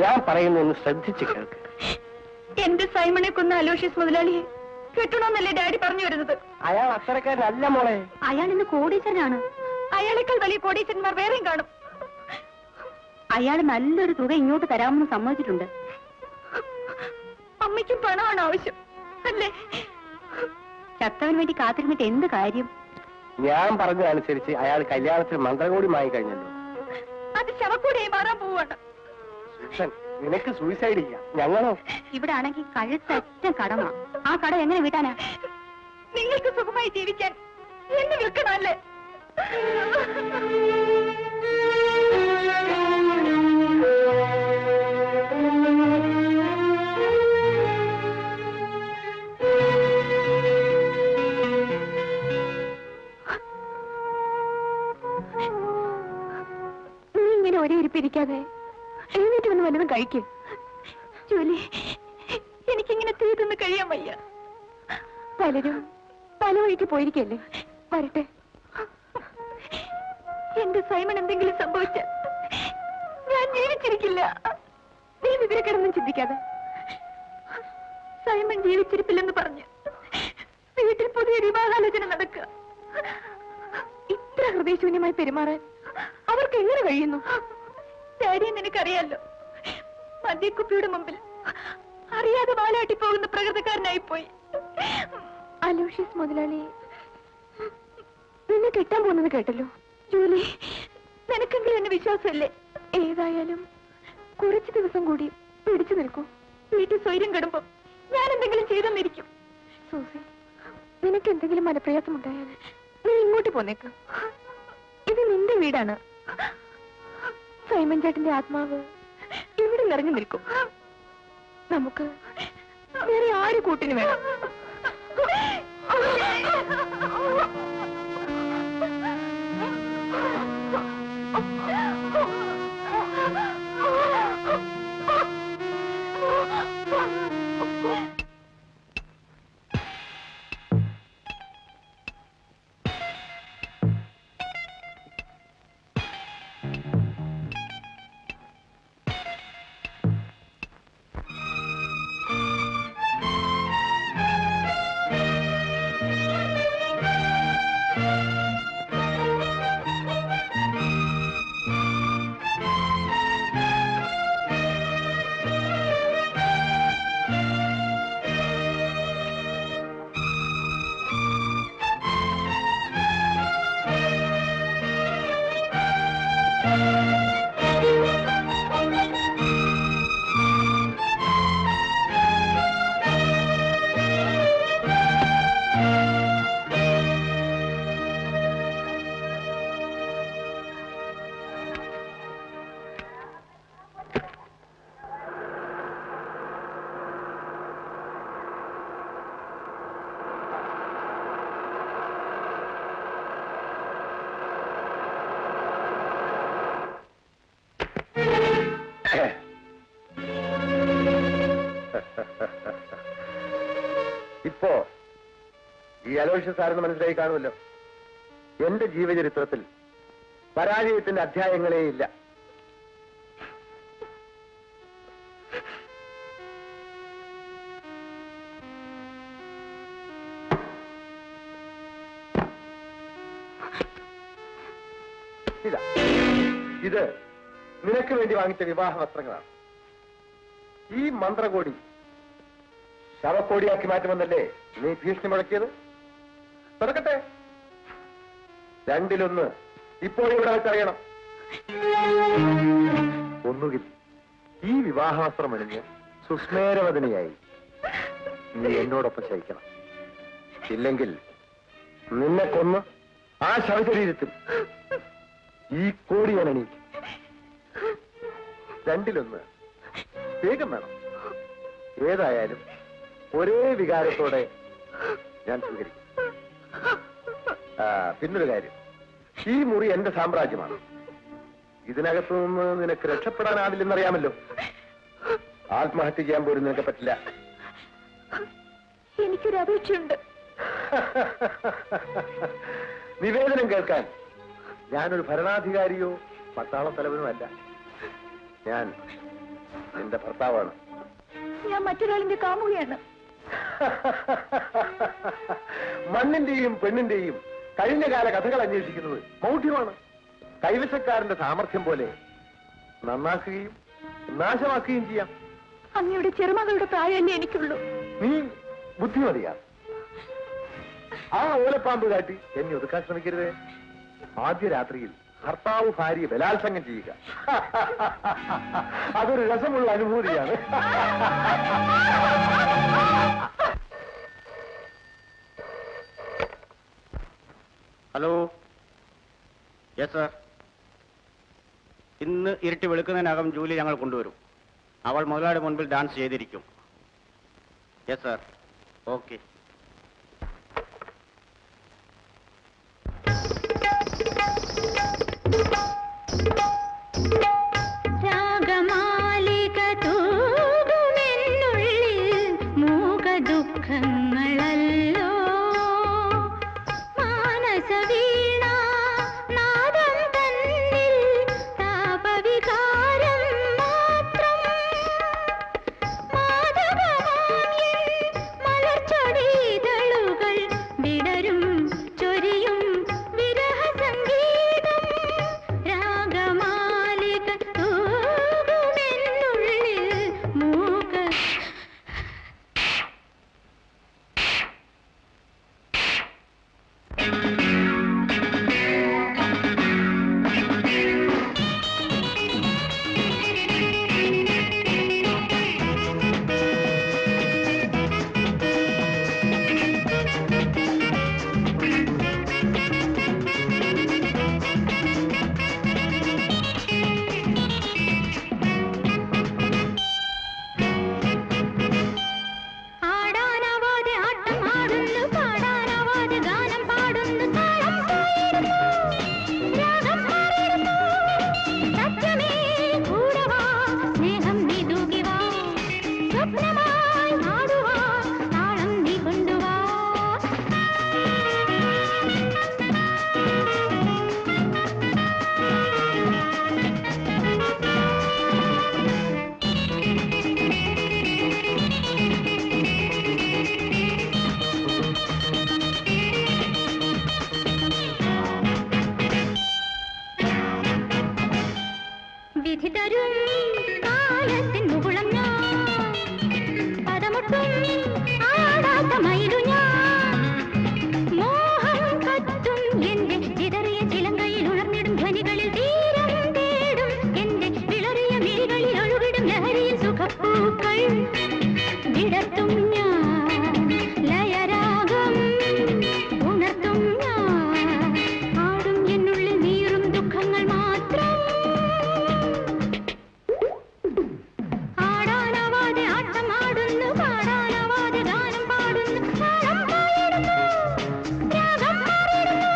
S2: ഞാൻ പറയുന്നൊന്ന് ശ്രദ്ധിച്ച് കേൾക്ക്.
S3: എന്റെ സൈമണെ കൊന്ന അലോഷ്യസ് മുതലാളിയെ കെട്ടണമെന്നല്ലേ ഡാഡി പറഞ്ഞു വരുന്നത്?
S2: അയാൾ അത്തരക്കാരനല്ല മോളെ.
S3: അയാൾ ഇന്ന് കോടീശ്വരനാണ്. അയാളെക്കാൾ വലിയ കോടീശ്വരന്മാർ വേറെയും കാണും. അയാൾ നല്ലൊരു തുക ഇങ്ങോട്ട് തരാമെന്ന് സമ്മതിച്ചിട്ടുണ്ട്. അമ്മയ്ക്കും പണമാണ് ആവശ്യം അല്ലേ? ചത്തവന് വേണ്ടി കാത്തിരുന്നിട്ട് എന്ത് കാര്യം?
S2: ഞാൻ പറഞ്ഞതനുസരിച്ച് അയാൾ കല്യാണത്തിൽ മന്ത്രകോടി വാങ്ങിക്കഴിഞ്ഞല്ലോ.
S3: അത് ശവക്കൂടിയായി മാറാൻ പോവാണ്.
S2: നിനക്ക് സൂയിസൈഡ് ചെയ്യാം, ഞങ്ങളോ?
S3: ഇവിടെ ആണെങ്കിൽ കഴുത്തറ്റ കടമാ. ആ കട എങ്ങനെ വീട്ടാനാ? നിങ്ങൾക്ക് സുഖമായി ജീവിക്കാൻ എന്നെ വിൽക്കണമല്ലേ? നീ ഇങ്ങനെ ഒരേ ഇരിപ്പിരിക്കാതെ എഴുന്നേറ്റ് വന്ന് വല്ലതും കഴിക്കും. ജോലി എനിക്കിങ്ങനെ തീ തിന്ന് കഴിയാൻ വയ്യ. പലരും പല വഴിക്ക് പോയിരിക്കല്ലേ, വരട്ടെ. എന്റെ സൈമൺ എന്തെങ്കിലും സംഭവിച്ച ഞാൻ ജീവിച്ചിരിക്കില്ല. നീ ഇതിനെ കിടന്നും ചിന്തിക്കാതെ. സൈമൺ ജീവിച്ചിരിപ്പില്ലെന്ന് പറഞ്ഞ് വീട്ടിൽ പുതിയ വിവാഹാലോചന നടക്കുക. ഇത്ര ഹൃദയശൂന്യമായി പെരുമാറാൻ അവർക്ക് എങ്ങനെ കഴിയുന്നു? ഡാഡി, നിനക്കറിയാലോ, മദ്യക്കുപ്പിയുടെ മുമ്പിൽ അറിയാതെ വാലാട്ടി പോകുന്ന പ്രകൃതക്കാരനായിപ്പോയി. അലോഷ്യസ് മുതലാളി നിന്നെ കെട്ടാൻ പോകുന്നത് കേട്ടല്ലോ. ജൂലി, നിനക്കെങ്കിലും എന്നെ വിശ്വാസമല്ലേ? ഏതായാലും കുറച്ചു ദിവസം കൂടി പിടിച്ചു നിൽക്കൂ. വീട്ടിൽ സ്വൈര്യം കെടുമ്പോ ഞാൻ എന്തെങ്കിലും ചെയ്തെന്നിരിക്കും. സൂസി, നിനക്ക് എന്തെങ്കിലും മനപ്രയാസമുണ്ടായാൽ നീ ഇങ്ങോട്ട് പോന്നേക്ക്. ഇത് നിന്റെ വീടാണ്. സൈമൺ ചേട്ടന്റെ ആത്മാവ് ഇവിടെ നിറഞ്ഞു നിൽക്കും. നമുക്ക് വേറെ ആര് കൂട്ടിന് വേണം?
S1: ഇപ്പോ ഈ അലോഷ്യസ് ആരെന്ന് മനസ്സിലായി കാണുമല്ലോ. എന്റെ ജീവചരിത്രത്തിൽ പരാജയത്തിന്റെ അധ്യായങ്ങളേ ഇല്ല. ഇതാ, ഇത് നിനക്ക് വേണ്ടി വാങ്ങിച്ച വിവാഹ വസ്ത്രങ്ങളാണ്. ഈ മന്ത്രകോടി ശവക്കോടിയാക്കി മാറ്റുമെന്നല്ലേ നീ ഭീഷണി മുഴക്കിയത്? തുറക്കട്ടെ. രണ്ടിലൊന്ന് ഇപ്പോഴും ഇവിടെ വെച്ചറിയണം. ഒന്നുകിൽ ഈ വിവാഹവസ്ത്രം അണിഞ്ഞ് സുസ്മേരവദനയായി നീ എന്നോടൊപ്പം ശയിക്കണം. ഇല്ലെങ്കിൽ നിന്നെ കൊന്ന് ആ ശവശരീരത്തിൽ ഈ കോടി ഞാൻ അണിയിക്കും. രണ്ടിലൊന്ന് വേഗം വേണം. ഏതായാലും ഒരേ വികാരത്തോടെ ഞാൻ സ്വീകരിക്കും. പിന്നൊരു കാര്യം, ഈ മുറി എന്റെ സാമ്രാജ്യമാണ്. ഇതിനകത്തു നിന്ന് നിനക്ക് രക്ഷപ്പെടാനാവില്ലെന്നറിയാമല്ലോ. ആത്മഹത്യ ചെയ്യാൻ പോലും നിനക്ക് പറ്റില്ല.
S3: എനിക്കൊരു അപേക്ഷയുണ്ട്.
S1: നിവേദനം കേൾക്കാൻ ഞാനൊരു ഭരണാധികാരിയോ പട്ടാള തലവനോ അല്ല. ഞാൻ നിന്റെ ഭർത്താവാണ്.
S3: ഞാൻ മറ്റൊരാളിന്റെ കാമുകയാണ്.
S1: മണ്ണിന്റെയും പെണ്ണിന്റെയും കഴിഞ്ഞകാല കഥകൾ അന്വേഷിക്കുന്നത് മൗഢ്യമാണ്. കൈവശക്കാരന്റെ സാമർഥ്യം പോലെ നന്നാക്കുകയും നാശമാക്കുകയും ചെയ്യാം.
S3: അങ്ങയുടെ ചെറുമകളുടെ പ്രായമല്ലേ എനിക്കുള്ളൂ.
S1: നീ ബുദ്ധിമതിയാ. ആ ഓലപ്പാമ്പ് കാട്ടി എന്നെ ഒതുക്കാൻ ശ്രമിക്കരുതേ. ആദ്യ രാത്രിയിൽ ഭർത്താവ് ഭാര്യയെ ബലാത്സംഗം ചെയ്യുക അതൊരു രസമുള്ള അനുഭൂതിയാണ്.
S5: Hello, yes sir. ഇന്ന് ഇരുട്ടി വെളുക്കുന്നതിനകം ജൂലി ഞങ്ങൾ കൊണ്ടുവരും. അവൾ മുതലാളിയുടെ മുൻപിൽ ഡാൻസ് ചെയ്തിരിക്കും. Yes sir. ഓക്കെ.
S3: രാഗമാലിക തൂകുമെന്നുള്ളിൽ മൂകദുഃഖങ്ങളല്ലോ മാനസവീണ നാദം തന്നിൽ താപവികാരം മാത്രം മാധവമാം മലർച്ചൊടിതളുകൾ വിടരും ചൊരിയും വിരഹസംഗീതം രാഗമാലിക തൂകുമെന്നുള്ളിൽ മൂക ആടാനാവാതെ ആട്ടം ആടുന്നു പാടാനാവാതെ ഗാനം പാടുന്നു താളം പോയിരുന്നു രാഗം മാറിയിരുന്നു സത്യമേ കൂടവാ സ്നേഹം നീ തൂകിവാ സ്വപ്നമായി ആടുവാ താളം നീ കൊണ്ടുവാ വിധി തരും കാലത്തിൻ മുകുളം ഞാൻ പദമൊട്ടും ആടാത്ത മയിലു ഞാൻ മോഹം കത്തും എന്റെ ചിതറിയ ചിലങ്കയിൽ ഉണർന്നിടും ധ്വനികളിൽ തീരം തേടും എന്റെ വിളറിയ മിഴികളിൽ ഒഴുകിടും ലഹരിയിൽ സുഖപ്പൂക്കൾ വിടർത്തും ഞാൻ ലയരാഗം ഉണർത്തും ഞാൻ ആടും എന്നുള്ളിൽ നീറും ദുഃഖങ്ങൾ മാത്രം ആടാനാവാതെ ആട്ടം ആടുന്നു പാടാനാവാതെ ഗാനം പാടുന്നു താളം പോയിരുന്നു രാഗം മാറിയിരുന്നു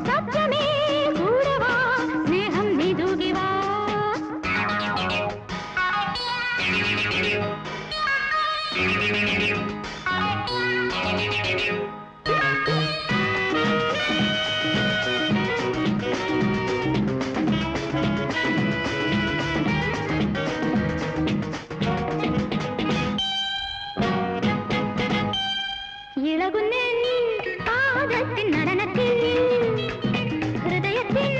S3: സത്യമേ കൂടവാ സ്നേഹം നീ തൂകിവാ ഇളകുന്നെൻ പാദത്തിൻ നടനത്തിൽ ഹൃദയത്തിൽ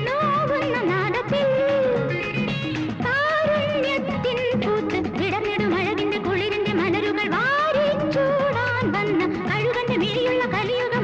S3: നോവുന്ന നാദത്തിൽ കാരുണ്യത്തിൻ പൂത്ത് വിടർന്നിടും അഴകിന്റെ കുളിരിന്റെ മലരുകൾ വാരി ചൂടാൻ വന്ന അഴുകന്റെ മിഴിയുള്ള കലിയുഗം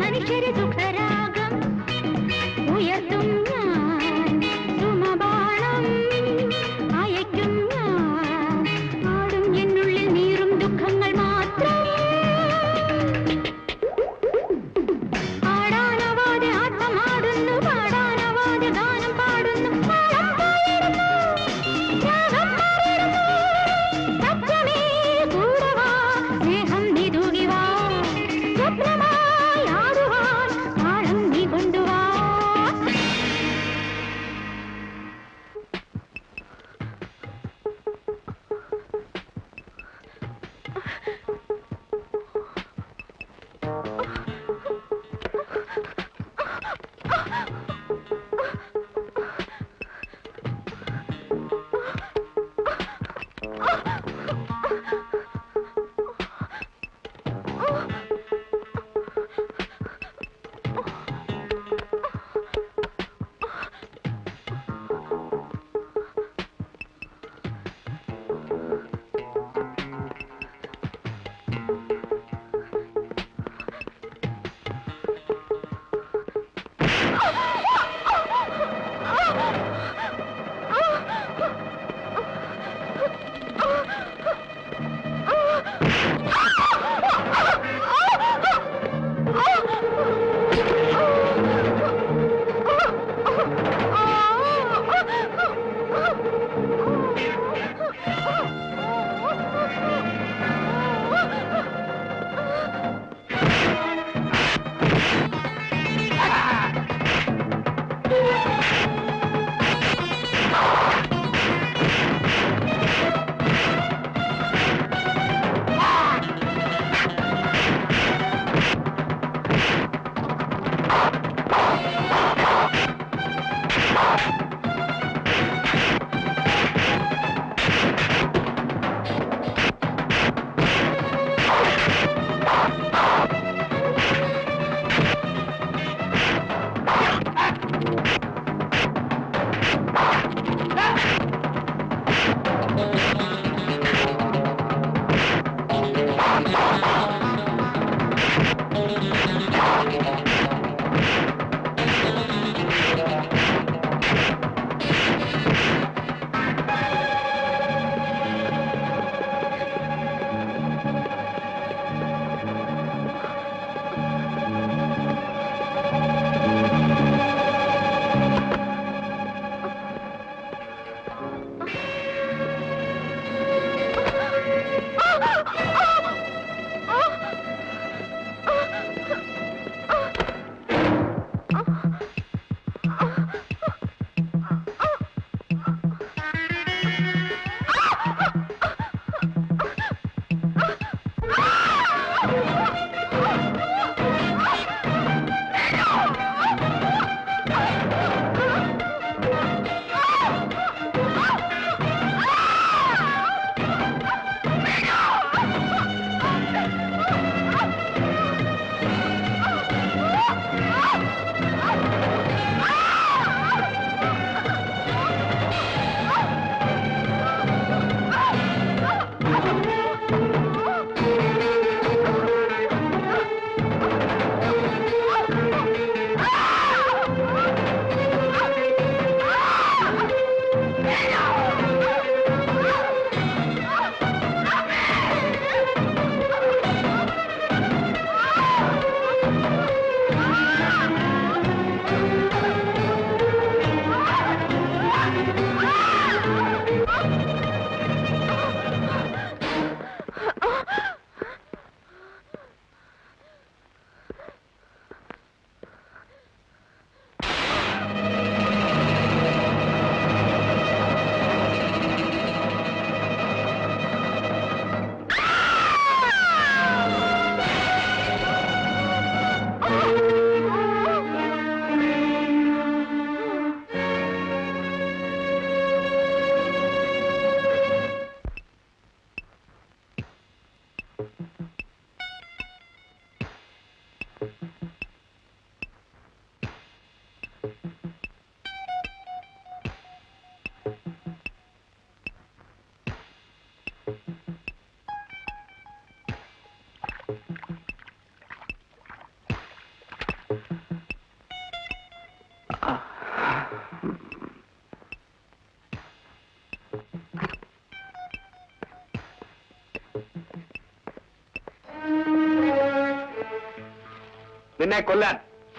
S1: നിന്നെ കൊല്ലാൻ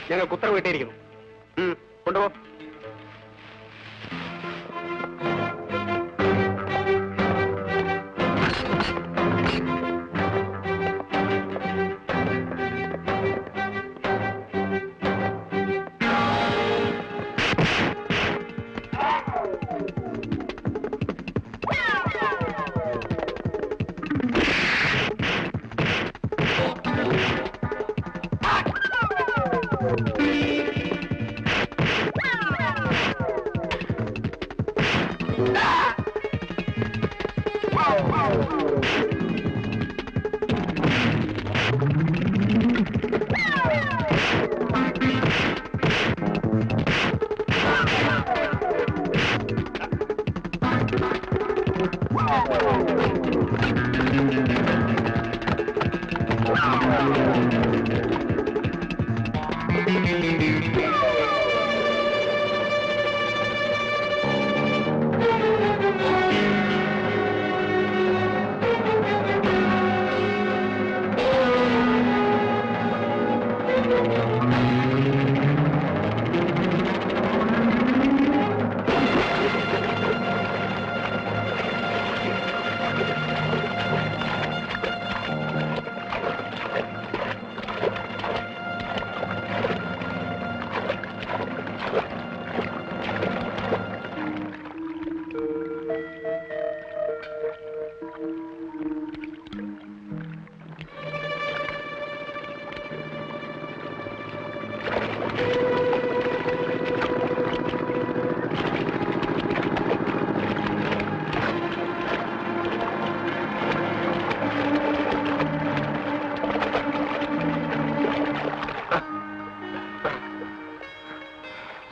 S1: ഞങ്ങൾക്ക് ഉത്തരവ് കിട്ടിയിരിക്കുന്നു. കൊണ്ടുപോ.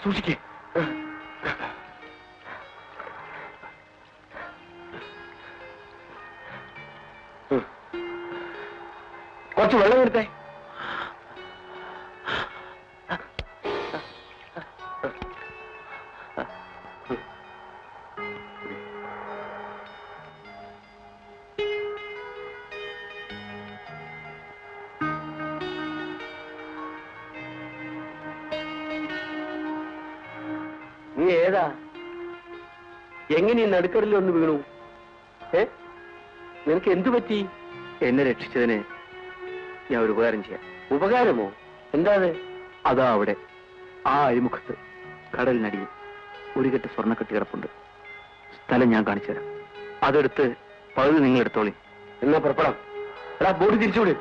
S1: സൂക്ഷിക്കേ. കുറച്ച് വെള്ളം എടുത്തേ. നീ ഏതാ? എങ്ങനെ ഈ നടുക്കടലിൽ ഒന്ന് വീണു? നിനക്ക് എന്തു പറ്റി? എന്നെ രക്ഷിച്ചതിന് ഞാൻ ഒരു ഉപകാരം ചെയ്യാം. ഉപകാരമോ? എന്താ അത്? അതാ അവിടെ ആ അഴിമുഖത്ത് കടലിനടിയിൽ ഒരു കെട്ട് സ്വർണ്ണക്കെട്ട് കിടപ്പുണ്ട്. സ്ഥലം ഞാൻ കാണിച്ചു തരാം. അതെടുത്ത് പകുതി നിങ്ങൾ എടുത്തോളി. എന്നാ പുറപ്പെടാം. എടാ ബോഡി തിരിച്ചുവിട്.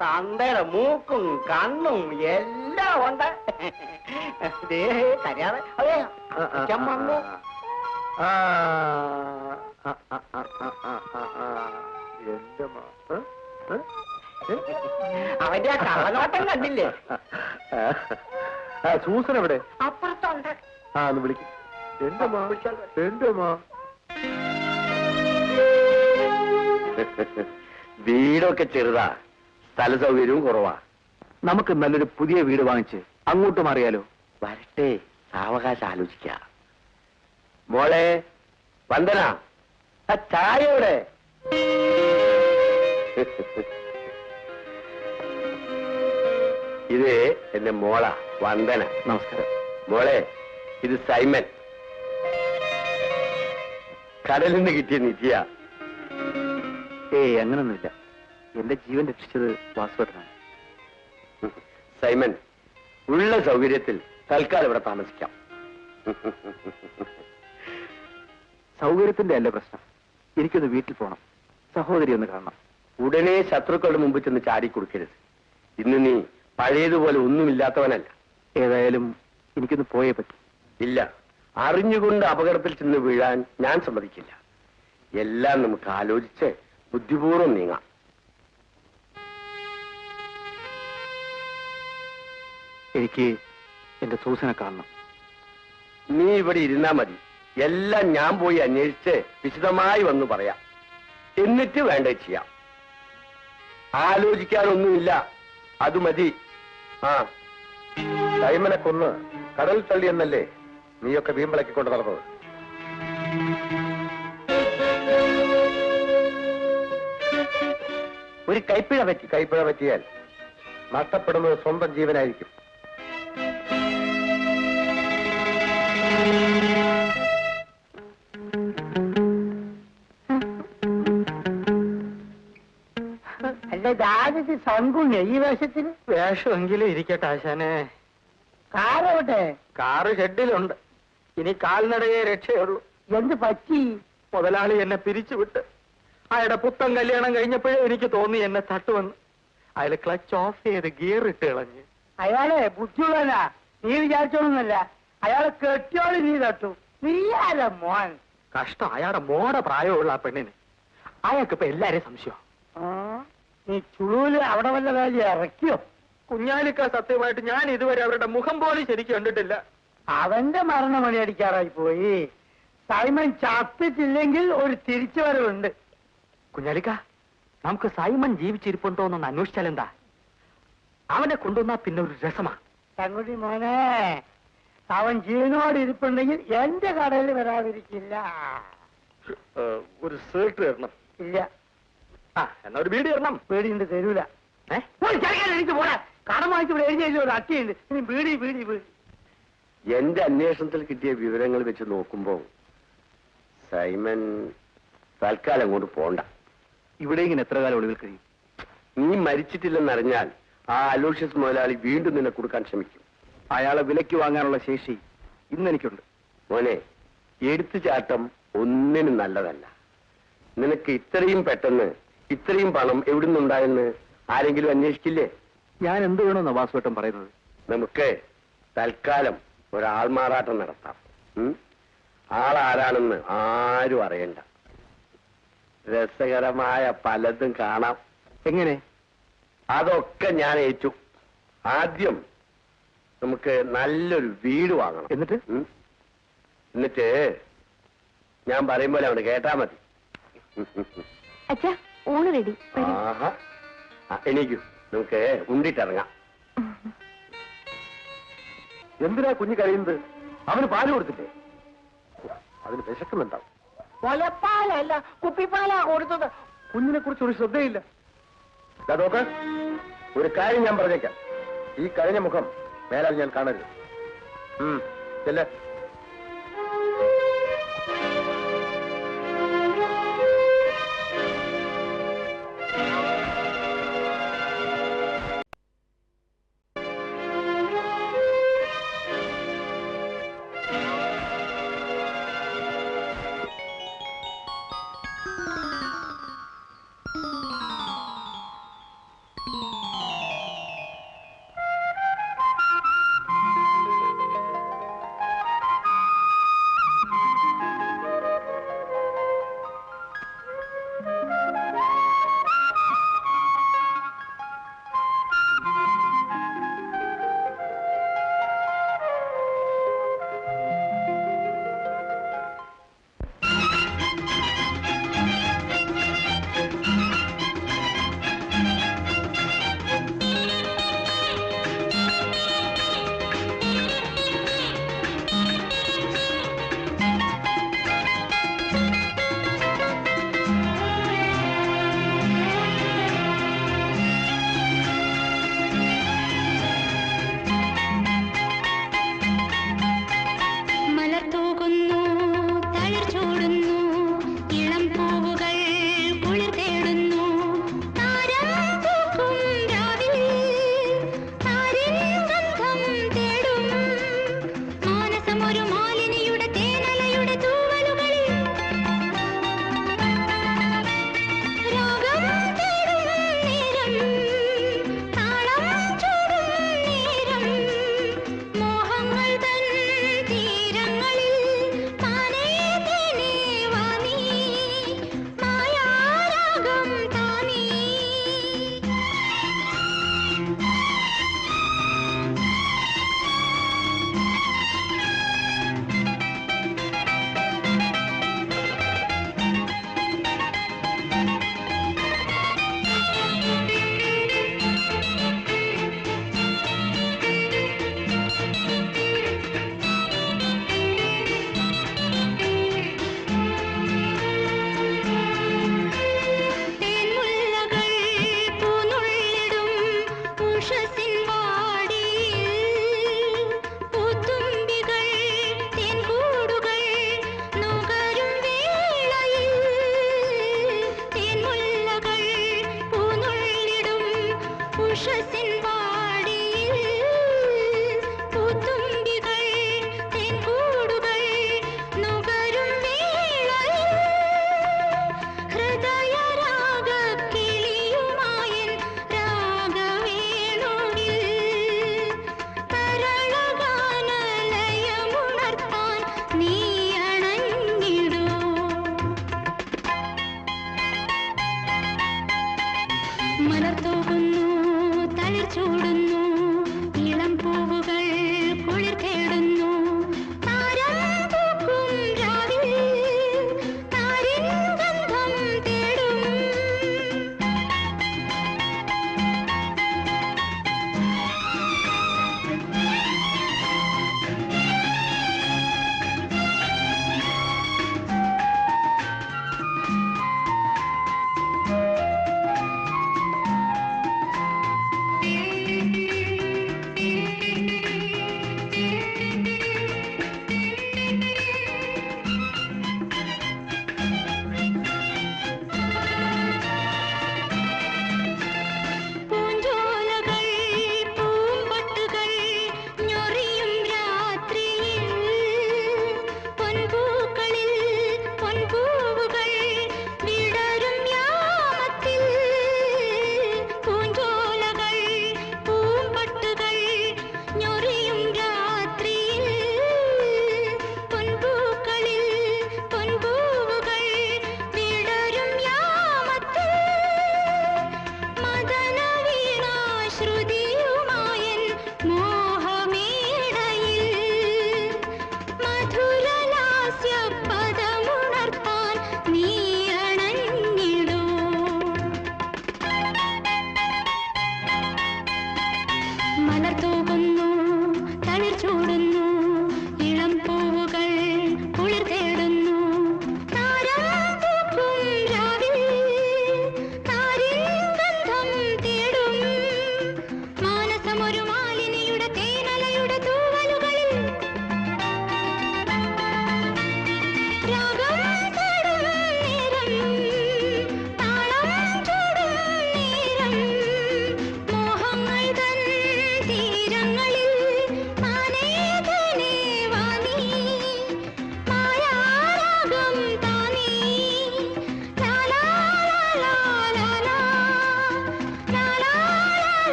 S2: തന്തയുടെ മൂക്കും കണ്ണും എല്ലാം ഉണ്ട്. തരാതെ വന്നു. അവന്റെ ആ കള്ളനോട്ടം കണ്ടില്ലേ?
S1: സൂസൻ എവിടെ?
S2: അപ്പുറത്തുണ്ട്.
S1: ആ ഒന്ന് വിളിക്കും. എന്റെ മാ, എന്റെ മാ. വീടൊക്കെ ചെറുതാ, സ്ഥല സൗകര്യവും കുറവാ. നമുക്ക് നല്ലൊരു പുതിയ വീട് വാങ്ങിച്ച് അങ്ങോട്ട് മാറിയാലോ? വരട്ടെ, സാവകാശം ആലോചിക്കാം. മോളെ വന്ദന, ആ ചായയോടെ. ഇത് എന്റെ മോളാ വന്ദന. നമസ്കാരം മോളെ. ഇത് സൈമൻ, കടലിൽ നിന്ന് കിട്ടിയ നിത്യ. അങ്ങനൊന്നുമില്ല. എന്റെ ജീവൻ രക്ഷിച്ചത് വാസുവേട്ടനാണ്. സൈമൻ, ഉള്ള സൗകര്യത്തിൽ തൽക്കാലം ഇവിടെ താമസിക്കാം. സൗകര്യത്തിന്റെ അല്ല പ്രശ്നം. എനിക്കൊന്ന് വീട്ടിൽ പോകണം, സഹോദരി ഒന്ന് കാണണം. ഉടനെ ശത്രുക്കളുടെ മുമ്പ് ചെന്ന് ചാടിക്കൊടുക്കരുത്. ഇന്ന് നീ പഴയതുപോലെ ഒന്നുമില്ലാത്തവനല്ല. ഏതായാലും എനിക്കൊന്ന് പോയേ പറ്റും. ഇല്ല, അറിഞ്ഞുകൊണ്ട് അപകടത്തിൽ ചെന്ന് വീഴാൻ ഞാൻ സമ്മതിക്കില്ല. എല്ലാം നമുക്ക് ആലോചിച്ച് ബുദ്ധിപൂർവ്വം നീങ്ങാം. എനിക്ക് എന്റെ സൂസനെ കാണണം. നീ ഇവിടെ ഇരുന്നാ മതി. എല്ലാം ഞാൻ പോയി അന്വേഷിച്ച് വിശദമായി വന്നു പറയാം. എന്നിട്ട് വേണ്ടേ ചെയ്യാം. ആലോചിക്കാനൊന്നുമില്ല, അത് മതി. ആ, സൈമനെ കൊന്ന് കടൽ തള്ളി എന്നല്ലേ നീയൊക്കെ വീമ്പിളക്കിക്കൊണ്ട് നടന്നത്? ഒരു കൈപ്പിഴ പറ്റിയാൽ നഷ്ടപ്പെടുന്നത് സ്വന്തം ജീവനായിരിക്കും.
S2: അല്ല, രാജത്തി സങ്കുണ്യ ഈ വേഷത്തിന്?
S5: വേഷമെങ്കിലും ഇരിക്കട്ടെ ആശാനെ.
S2: കാറോട്ടെ?
S5: കാറ് ഷെഡിലുണ്ട്. ഇനി കാൽനടയെ രക്ഷയുള്ളൂ.
S2: എന്ത് പറ്റി?
S5: മുതലാളി എന്നെ പിരിച്ചുവിട്ട് അയാളുടെ പുത്തൻ കല്യാണം കഴിഞ്ഞപ്പോഴേ എനിക്ക് തോന്നി എന്നെ തട്ടുവന്ന്.
S1: അയാൾ ക്ലച്ച് ഓഫ് ചെയ്ത് ഗിയർ ഇട്ട് കളഞ്ഞ്.
S2: അയാളെ ബുദ്ധിയുള്ളവനാ, നീ വിചാരിച്ചോളൊന്നല്ല. അയാളെ കെട്ടിയോളി നീ തട്ടു. നീയാല മോൻ.
S1: കഷ്ടം, അയാളുടെ മോടെ പ്രായമുള്ള ആ പെണ്ണിന്. അയാൾക്കിപ്പോ എല്ലാരെയും സംശയം.
S2: നീ ചുളൂല് അവിടെ വല്ല കാര്യം ഇറക്കിയോ?
S1: കുഞ്ഞാലിക്ക, സത്യമായിട്ട് ഞാൻ ഇതുവരെ അവരുടെ മുഖം പോലും ശരിക്കും കണ്ടിട്ടില്ല.
S2: അവന്റെ മരണമണി അടിക്കാറായി പോയി. സൈമൺ ചത്തിട്ടില്ലെങ്കിൽ ഒരു തിരിച്ചു വരവുണ്ട്.
S1: കുഞ്ഞാലിക്ക, നമുക്ക് സൈമൺ ജീവിച്ചിരിപ്പുണ്ടോ എന്നൊന്ന് അന്വേഷിച്ചാലെന്താ? അവനെ കൊണ്ടുവന്നാ പിന്നെ ഒരു രസമാ.
S2: തങ്കുടി മോനെ, അവൻ ജീവനോട് ഇരിപ്പുണ്ടെങ്കിൽ എന്റെ കടയിൽ വരാതിരിക്കില്ല.
S1: ഒരു സേർട്ട് തരണം.
S2: ഇല്ല.
S1: എന്നാ ഒരു ബീഡി തരണം.
S2: പേടിയുണ്ട്, തരൂല. എനിക്ക് പോരാ. കടം വാങ്ങിച്ച് ഇവിടെ എഴുതിയല്ലോ ഒരു അട്ടിയുണ്ട്. ഇനി ബീഡി ബീഡി ബീഡി.
S5: എന്റെ അന്വേഷണത്തിൽ കിട്ടിയ വിവരങ്ങൾ വെച്ച് നോക്കുമ്പോ സൈമൺ തൽക്കാലം അങ്ങോട്ട് പോണ്ട.
S1: ഇവിടെ ഇങ്ങനെ എത്ര കാലം ഒളിവിൽ കഴിയും?
S5: നീ മരിച്ചിട്ടില്ലെന്നറിഞ്ഞാൽ ആ അലോഷ്യസ് മുതലാളി വീണ്ടും നിന്നെ കൊടുക്കാൻ ശ്രമിക്കും.
S1: അയാളെ വിലയ്ക്ക് വാങ്ങാനുള്ള ശേഷി ഇന്നെനിക്കുണ്ട്.
S5: മോനെ, എടുത്തുചാട്ടം ഒന്നിനും നല്ലതല്ല. നിനക്ക് ഇത്രയും പെട്ടെന്ന് ഇത്രയും പണം എവിടുന്നുണ്ടായെന്ന് ആരെങ്കിലും അന്വേഷിക്കില്ലേ?
S1: ഞാൻ എന്ത് വേണമെന്നാ വാസുവേട്ടൻ പറയുന്നത്?
S5: നമുക്ക് തൽക്കാലം ഒരാൾമാറാട്ടം നടത്താം. ആളാരാണെന്ന് ആരും അറിയണ്ട. രസകരമായ പലതും കാണാം.
S1: എങ്ങനെ?
S5: അതൊക്കെ ഞാൻ ഏറ്റു. ആദ്യം നമുക്ക് നല്ലൊരു വീട് വാങ്ങണം. എന്നിട്ട് ഞാൻ പറയും പോലെ അവിടെ കേട്ടാ മതി.
S3: അച്ഛാ, ഊണ് റെഡി.
S5: ആഹാ, എണീക്കൂ, നമുക്ക് ഉണ്ടിട്ടിറങ്ങാം.
S1: എന്തിനാ കുഞ്ഞ് കഴിയുന്നത്? അവന് പാല് കൊടുത്തില്ലേ? അതിന് വിശക്കുന്നുണ്ടാവും.
S2: കൊലപ്പാലല്ല, കുപ്പിപ്പാലാ കൊടുത്തത്.
S1: കുഞ്ഞിനെ കുറിച്ച് ഒരു ശ്രദ്ധയില്ല. നോക്ക്, ഒരു കാര്യം ഞാൻ പറഞ്ഞേക്കാം. ഈ കഴിഞ്ഞ മുഖം മേലാൽ ഞാൻ കാണരുത്. ചെല്ലേ.
S4: ചൂടുന്നു ഇളം പൂവുകൾ കുളിർ തേടുന്നു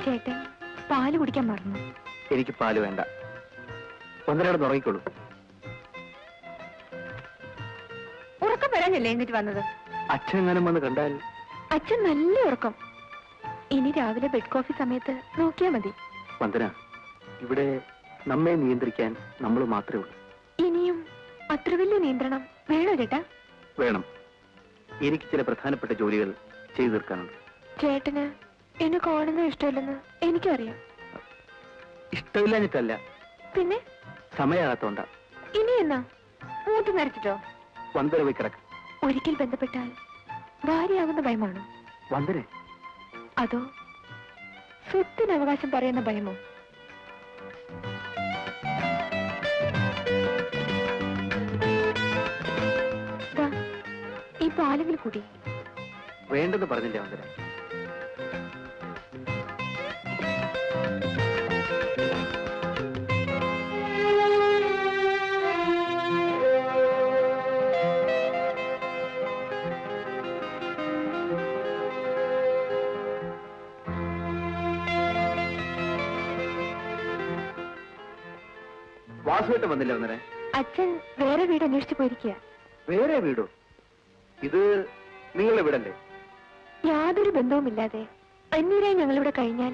S3: ചേട്ടൻ പാല് കുടിക്കാൻ മറന്നു.
S1: എനിക്ക് പാല് വേണ്ട. ഒന്നരയോടെ തുടങ്ങിക്കോളൂ.
S3: ഉറക്കം വരാനല്ലേ എന്നിട്ട് വന്നത്?
S1: അച്ഛൻ എങ്ങാനും വന്ന് കണ്ടാൽ?
S3: അച്ഛൻ നല്ല ഉറക്കം. ഇനി രാവിലെ ബെഡ് കോഫി സമയത്ത് നോക്കിയാ മതി.
S1: വന്ദന, ഇവിടെ നമ്മെ നിയന്ത്രിക്കാൻ നമ്മൾ മാത്രമേ ഉള്ളൂ.
S3: ഇനിയും അത്ര വലിയ നിയന്ത്രണം വേണോ ചേട്ടാ?
S1: വേണം. എനിക്ക് ചില പ്രധാനപ്പെട്ട ജോലികൾ ചെയ്തു തീർക്കാനുണ്ട്.
S3: ചേട്ടന് എന്നെ കാണുന്നത് ഇഷ്ടമില്ലെന്ന് എനിക്കറിയാം.
S1: ഇഷ്ടമില്ലാഞ്ഞിട്ടല്ല,
S3: പിന്നെ
S1: സമയമാകാത്തോണ്ട.
S3: ഇനി എന്നാ മൂത്ത് നരച്ചിട്ടോ?
S1: വന്ദന പോയി കിടക്ക്.
S3: ഒരിക്കൽ ബന്ധപ്പെട്ടാൽ ഭാര്യയാകുന്ന ഭയമാണോ?
S1: വന്ദന,
S3: അതോ സ്വത്തിന് അവകാശം പറയുന്ന ഭയമോ? ഈ പാലെങ്കിൽ കൂടി.
S1: വേണ്ടെന്ന് പറഞ്ഞില്ലേ വന്ദന? വാസുവേട്ടൻ വന്നില്ല വന്നേ?
S3: അച്ഛൻ വേറെ വീട് അന്വേഷിച്ചു പോയിരിക്കുക.
S1: വേറെ വീടോ? ഇത് നിങ്ങളുടെ വീടല്ലേ?
S3: യാതൊരു ബന്ധവുമില്ലാതെ അന്യരായി ഞങ്ങളിവിടെ കഴിഞ്ഞാൽ.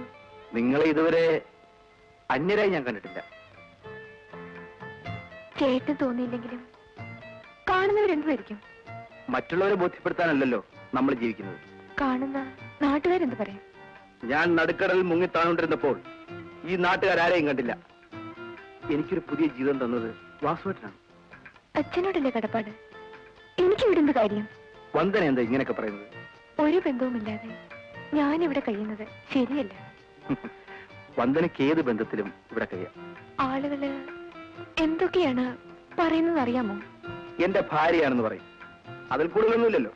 S1: നിങ്ങളെ ഇതുവരെ അന്യരായി ഞാൻ കണ്ടിട്ടില്ല.
S3: ചേട്ടൻ തോന്നിയില്ലെങ്കിലും കാണുന്നവരെന്തുമായിരിക്കും?
S1: മറ്റുള്ളവരെ ബോധ്യപ്പെടുത്താനല്ലല്ലോ നമ്മൾ ജീവിക്കുന്നത്.
S3: കാണുന്ന നാട്ടുകാരെന്ത് പറയും?
S1: ഞാൻ നടുക്കടലിൽ മുങ്ങിത്താണോണ്ടിരുന്നപ്പോൾ ഈ നാട്ടുകാരാരെയും കണ്ടില്ല. എനിക്കൊരു പുതിയ ജീവിതം തന്നത് വാസുവേട്ടനാണ്.
S3: അച്ഛനോടല്ലേ കടപ്പാട്? എനിക്ക് വിടുന്ന കാര്യം.
S1: വന്ദന എന്താ ഇങ്ങനെയൊക്കെ പറയുന്നത്?
S3: ഒരു ബന്ധവുമില്ലാതെ ഞാനിവിടെ കഴിയുന്നത് ശരിയല്ല.
S1: വന്ദനയ്ക്ക് ഏത് ബന്ധത്തിലും ഇവിടെ കഴിയാം.
S3: ആളുകള് എന്തൊക്കെയാണ് പറയുന്നത് അറിയാമോ?
S1: എന്റെ ഭാര്യയാണെന്ന് പറയും. അതിൽ കൂടുതലൊന്നുമില്ലല്ലോ.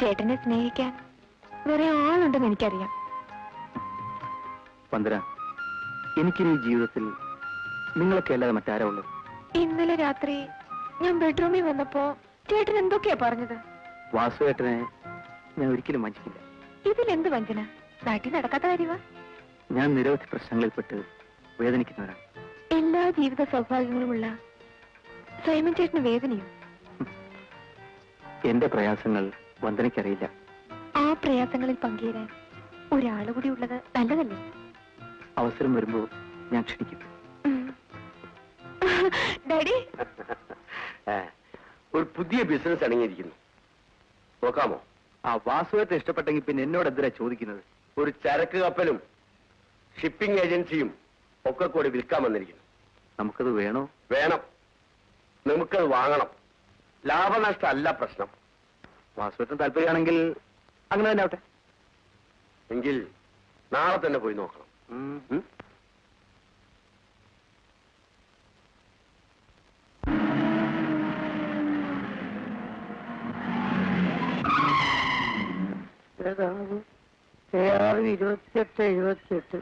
S3: ചേട്ടനെ സ്നേഹിക്കാൻ വേറെ ആളുണ്ടെന്ന് എനിക്കറിയാം.
S1: വന്ദന, എനിക്കിനി ജീവിതത്തിൽ നിങ്ങളൊക്കെ അല്ലാതെ മറ്റാരാ ഉള്ളത്?
S3: ഇന്നലെ രാത്രി ഞാൻ ബെഡ്റൂമിൽ വന്നപ്പോ ചേട്ടൻ എന്തൊക്കെയാ പറഞ്ഞത്?
S1: വാസുവേട്ടനെ ഞാൻ ഒരിക്കലും വഞ്ചിക്കില്ല.
S3: ഇതിലെന്ത് വഞ്ചന? നാട്ടിൽ നടക്കാത്ത കാര്യമാ.
S1: ഞാൻ നിരവധി പ്രശ്നങ്ങളിൽപ്പെട്ട് വേദനിക്കുന്നവരാണ്.
S3: എല്ലാ ജീവിത സൗഭാഗ്യങ്ങളുമുള്ള സൈമൻ ചേട്ടന് വേദനയും.
S1: എന്റെ പ്രയാസങ്ങൾ വന്ദനയ്ക്കറിയില്ല.
S3: ആ പ്രയാസങ്ങളിൽ പങ്കുചേരാൻ ഒരാൾ കൂടി ഉള്ളത് നല്ലതല്ലേ?
S1: അവസരം വരുമ്പോ ഞാൻ ക്ഷണിക്കും.
S3: ഡാഡി,
S2: ഒരു പുതിയ ബിസിനസ് അടങ്ങിയിരിക്കുന്നു, നോക്കാമോ?
S1: ആ വാസുവേട്ടൻ ഇഷ്ടപ്പെട്ടെങ്കിൽ പിന്നെ എന്നോട് എന്തിനാ ചോദിക്കുന്നത്?
S2: ഒരു ചരക്ക് കപ്പലും ഷിപ്പിംഗ് ഏജൻസിയും ഒക്കെ കൂടി വിൽക്കാൻ വന്നിരിക്കുന്നു.
S1: നമുക്കത് വേണോ?
S2: വേണം, നമുക്കത് വാങ്ങണം. ലാഭനഷ്ടമല്ല പ്രശ്നം.
S1: വാസുവേട്ടൻ താല്പര്യമാണെങ്കിൽ അങ്ങനെ തന്നെ ആവട്ടെ.
S2: എങ്കിൽ നാളെ തന്നെ പോയി നോക്കണം. ഉം?
S6: ഏതാണ്? 2878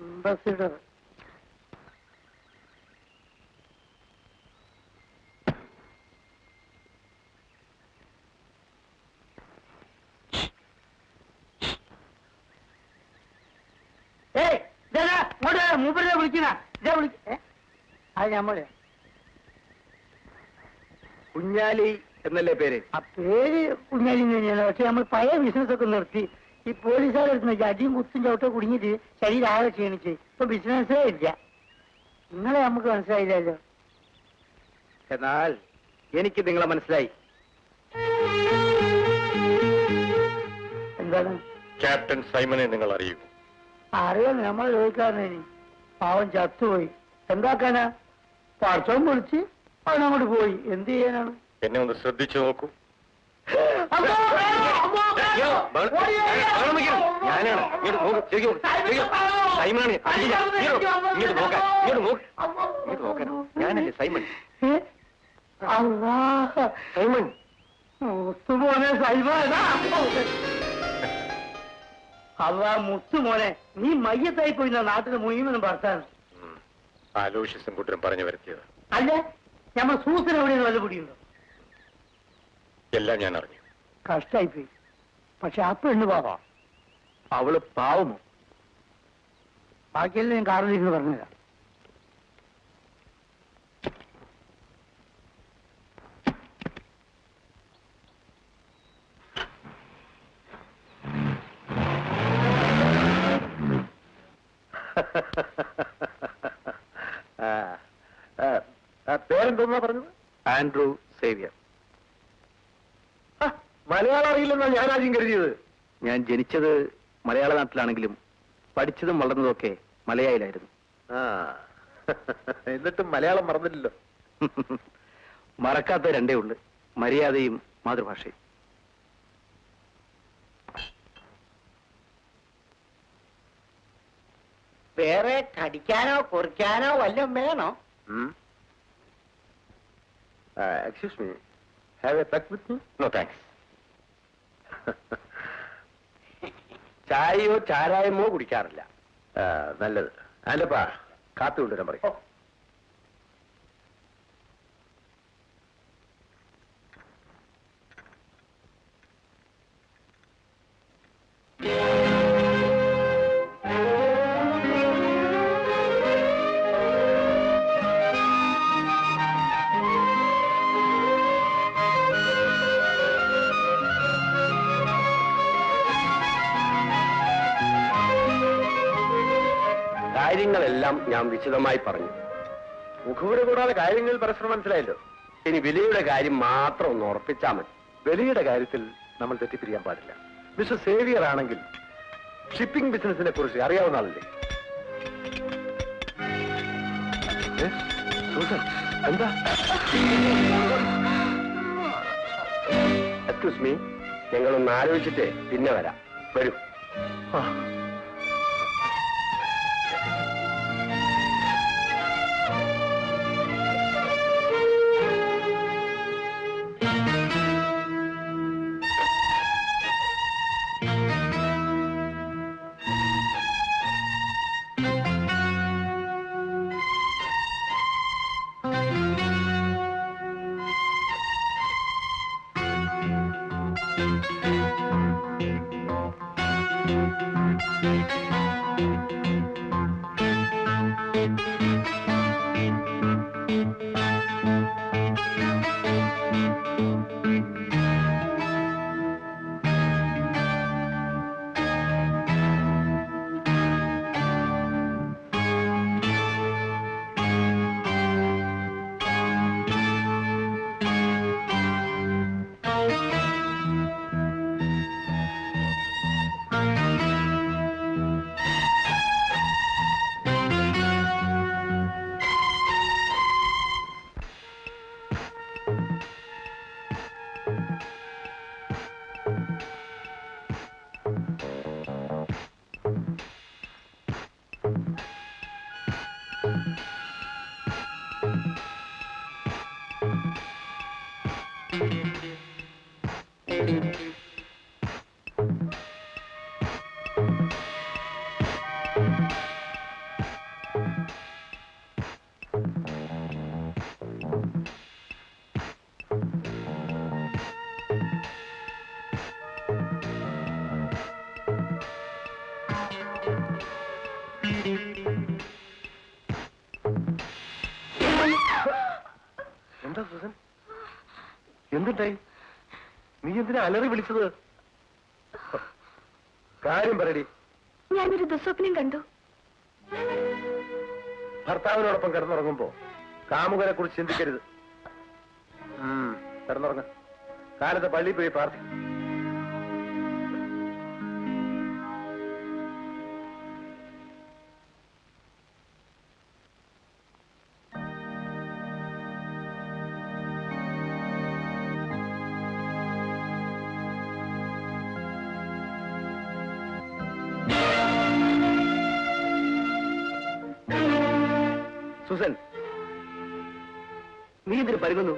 S6: അംബാസിഡർ. മൂപ്പരെ വിളിക്കണ അത് ഞമ്മള്
S1: കുഞ്ഞാലി എന്നല്ലേ പേര്?
S6: ആ പേര് കുഞ്ഞാലി തന്നെയാണ്. പക്ഷെ നമ്മൾ പഴയ ബിസിനസ് ഒക്കെ നിർത്തി. ഈ പോലീസുകാർ എടുക്കുന്ന അടിയും കുത്തും ചവിട്ടോ കുടുങ്ങിയിട്ട് ശരീരം ആകെ ക്ഷീണിച്ച് ഇപ്പൊ ബിസിനസ്സേ ഇല്ല. നിങ്ങളെ നമുക്ക് മനസ്സിലായില്ലല്ലോ.
S1: എന്നാൽ എനിക്ക് നിങ്ങളെ മനസ്സിലായി.
S6: എന്താണ്?
S7: ക്യാപ്റ്റൻ സൈമനെ നിങ്ങൾ അറിയൂ.
S6: അറിയാം, നമ്മൾ ചോദിക്കാറുണ്ട്. പാവം ചത്തുപോയി. എന്താക്കാനാ? പഠിച്ചോൻ വിളിച്ച് അവനങ്ങോട്ട് പോയി. എന്ത് ചെയ്യാനാണ്?
S7: എന്നെ ഒന്ന് ശ്രദ്ധിച്ചു നോക്കൂ.
S1: ഞാനല്ലേ സൈമൺ.
S6: സൈമൺ മുത്തുമോനെ, സൈമൺ. അള്ളാ മുത്തുമോനെ, നീ മയ്യത്തായി പോയി നാട്ടിൽ മുഴുവനും ഭർത്താവ്.
S7: ആലോഷ്യസും കൂട്ടരും പറഞ്ഞു വരുത്തിയത്.
S6: അല്ല, ഞമ്മ സൂസന എവിടെയാണ് വല്ല പിടിയുണ്ടോ?
S7: എല്ലാം ഞാൻ അറിഞ്ഞു.
S6: കഷ്ടായിപ്പോയി. പക്ഷെ ആ പെണ്ണ് പാവാ.
S1: അവള് പാവമോ?
S6: ബാക്കിയെല്ലാം ഞാൻ കാറിലിരുന്ന് പറഞ്ഞുതരാം.
S1: പേരെന്തോന്നാ പറഞ്ഞത്? Andrew Xavier. മലയാളം അറിയില്ലെന്നാ ഞാൻ ആദ്യം കരുതിയത്. ഞാൻ ജനിച്ചത് മലയാള നാട്ടിലാണെങ്കിലും പഠിച്ചതും വളർന്നതൊക്കെ മലയാളിലായിരുന്നു. എന്നിട്ടും മലയാളം മറന്നില്ലല്ലോ. മറക്കാത്ത രണ്ടേ ഉള്ളു, മര്യാദയും മാതൃഭാഷയും.
S6: വേറെ കടിക്കാനോ കുറിക്കാനോ വല്ലതും വേണോ?
S1: Excuse me, have a peg with me?
S7: No thanks.
S2: ചായയോ ചാരായമോ കുടിക്കാറില്ല.
S1: നല്ലത്. അല്ലപ്പാ, കാപ്പി കൊണ്ടുവരാൻ പറയും.
S2: കാര്യങ്ങളെല്ലാം ഞാൻ വിശദമായി പറഞ്ഞു.
S1: മുഖവുര കൂടാതെ കാര്യങ്ങൾ പരസ്പരം മനസ്സിലായല്ലോ.
S2: ഇനി വിലയുടെ കാര്യം മാത്രം ഒന്ന് ഉറപ്പിച്ചാൽ മതി.
S1: വിലയുടെ കാര്യത്തിൽ നമ്മൾ തെറ്റിപ്പിരിയാൻ പാടില്ല. മിസ്റ്റർ സേവിയർ ആണെങ്കിൽ ഷിപ്പിംഗ് ബിസിനസിനെ കുറിച്ച് അറിയാവുന്ന ആളല്ലേ? സൂസൻ, എന്താ?
S2: എക്സ്ക്യൂസ് മീ, ഞങ്ങളൊന്ന് ആലോചിച്ചിട്ട് പിന്നെ വരാം. വരൂ.
S1: എന്താ സുസൻ? എന്തുണ്ടായി? നീ എന്തിനാ അലറി വിളിച്ചത്? കാര്യം പറയടി.
S3: ഞാനൊരു ദുസ്വപ്നം കണ്ടു.
S1: ഭർത്താവിനോടൊപ്പം കിടന്നുറങ്ങുമ്പോ കാമുകനെ കുറിച്ച് ചിന്തിക്കരുത്. കിടന്നുറങ്ങ. കാലത്ത് പള്ളിയിൽ പോയി പ്രാർത്ഥിക്കും. സുസൻ, നീ എന്തിനു പരുങ്ങുന്നു?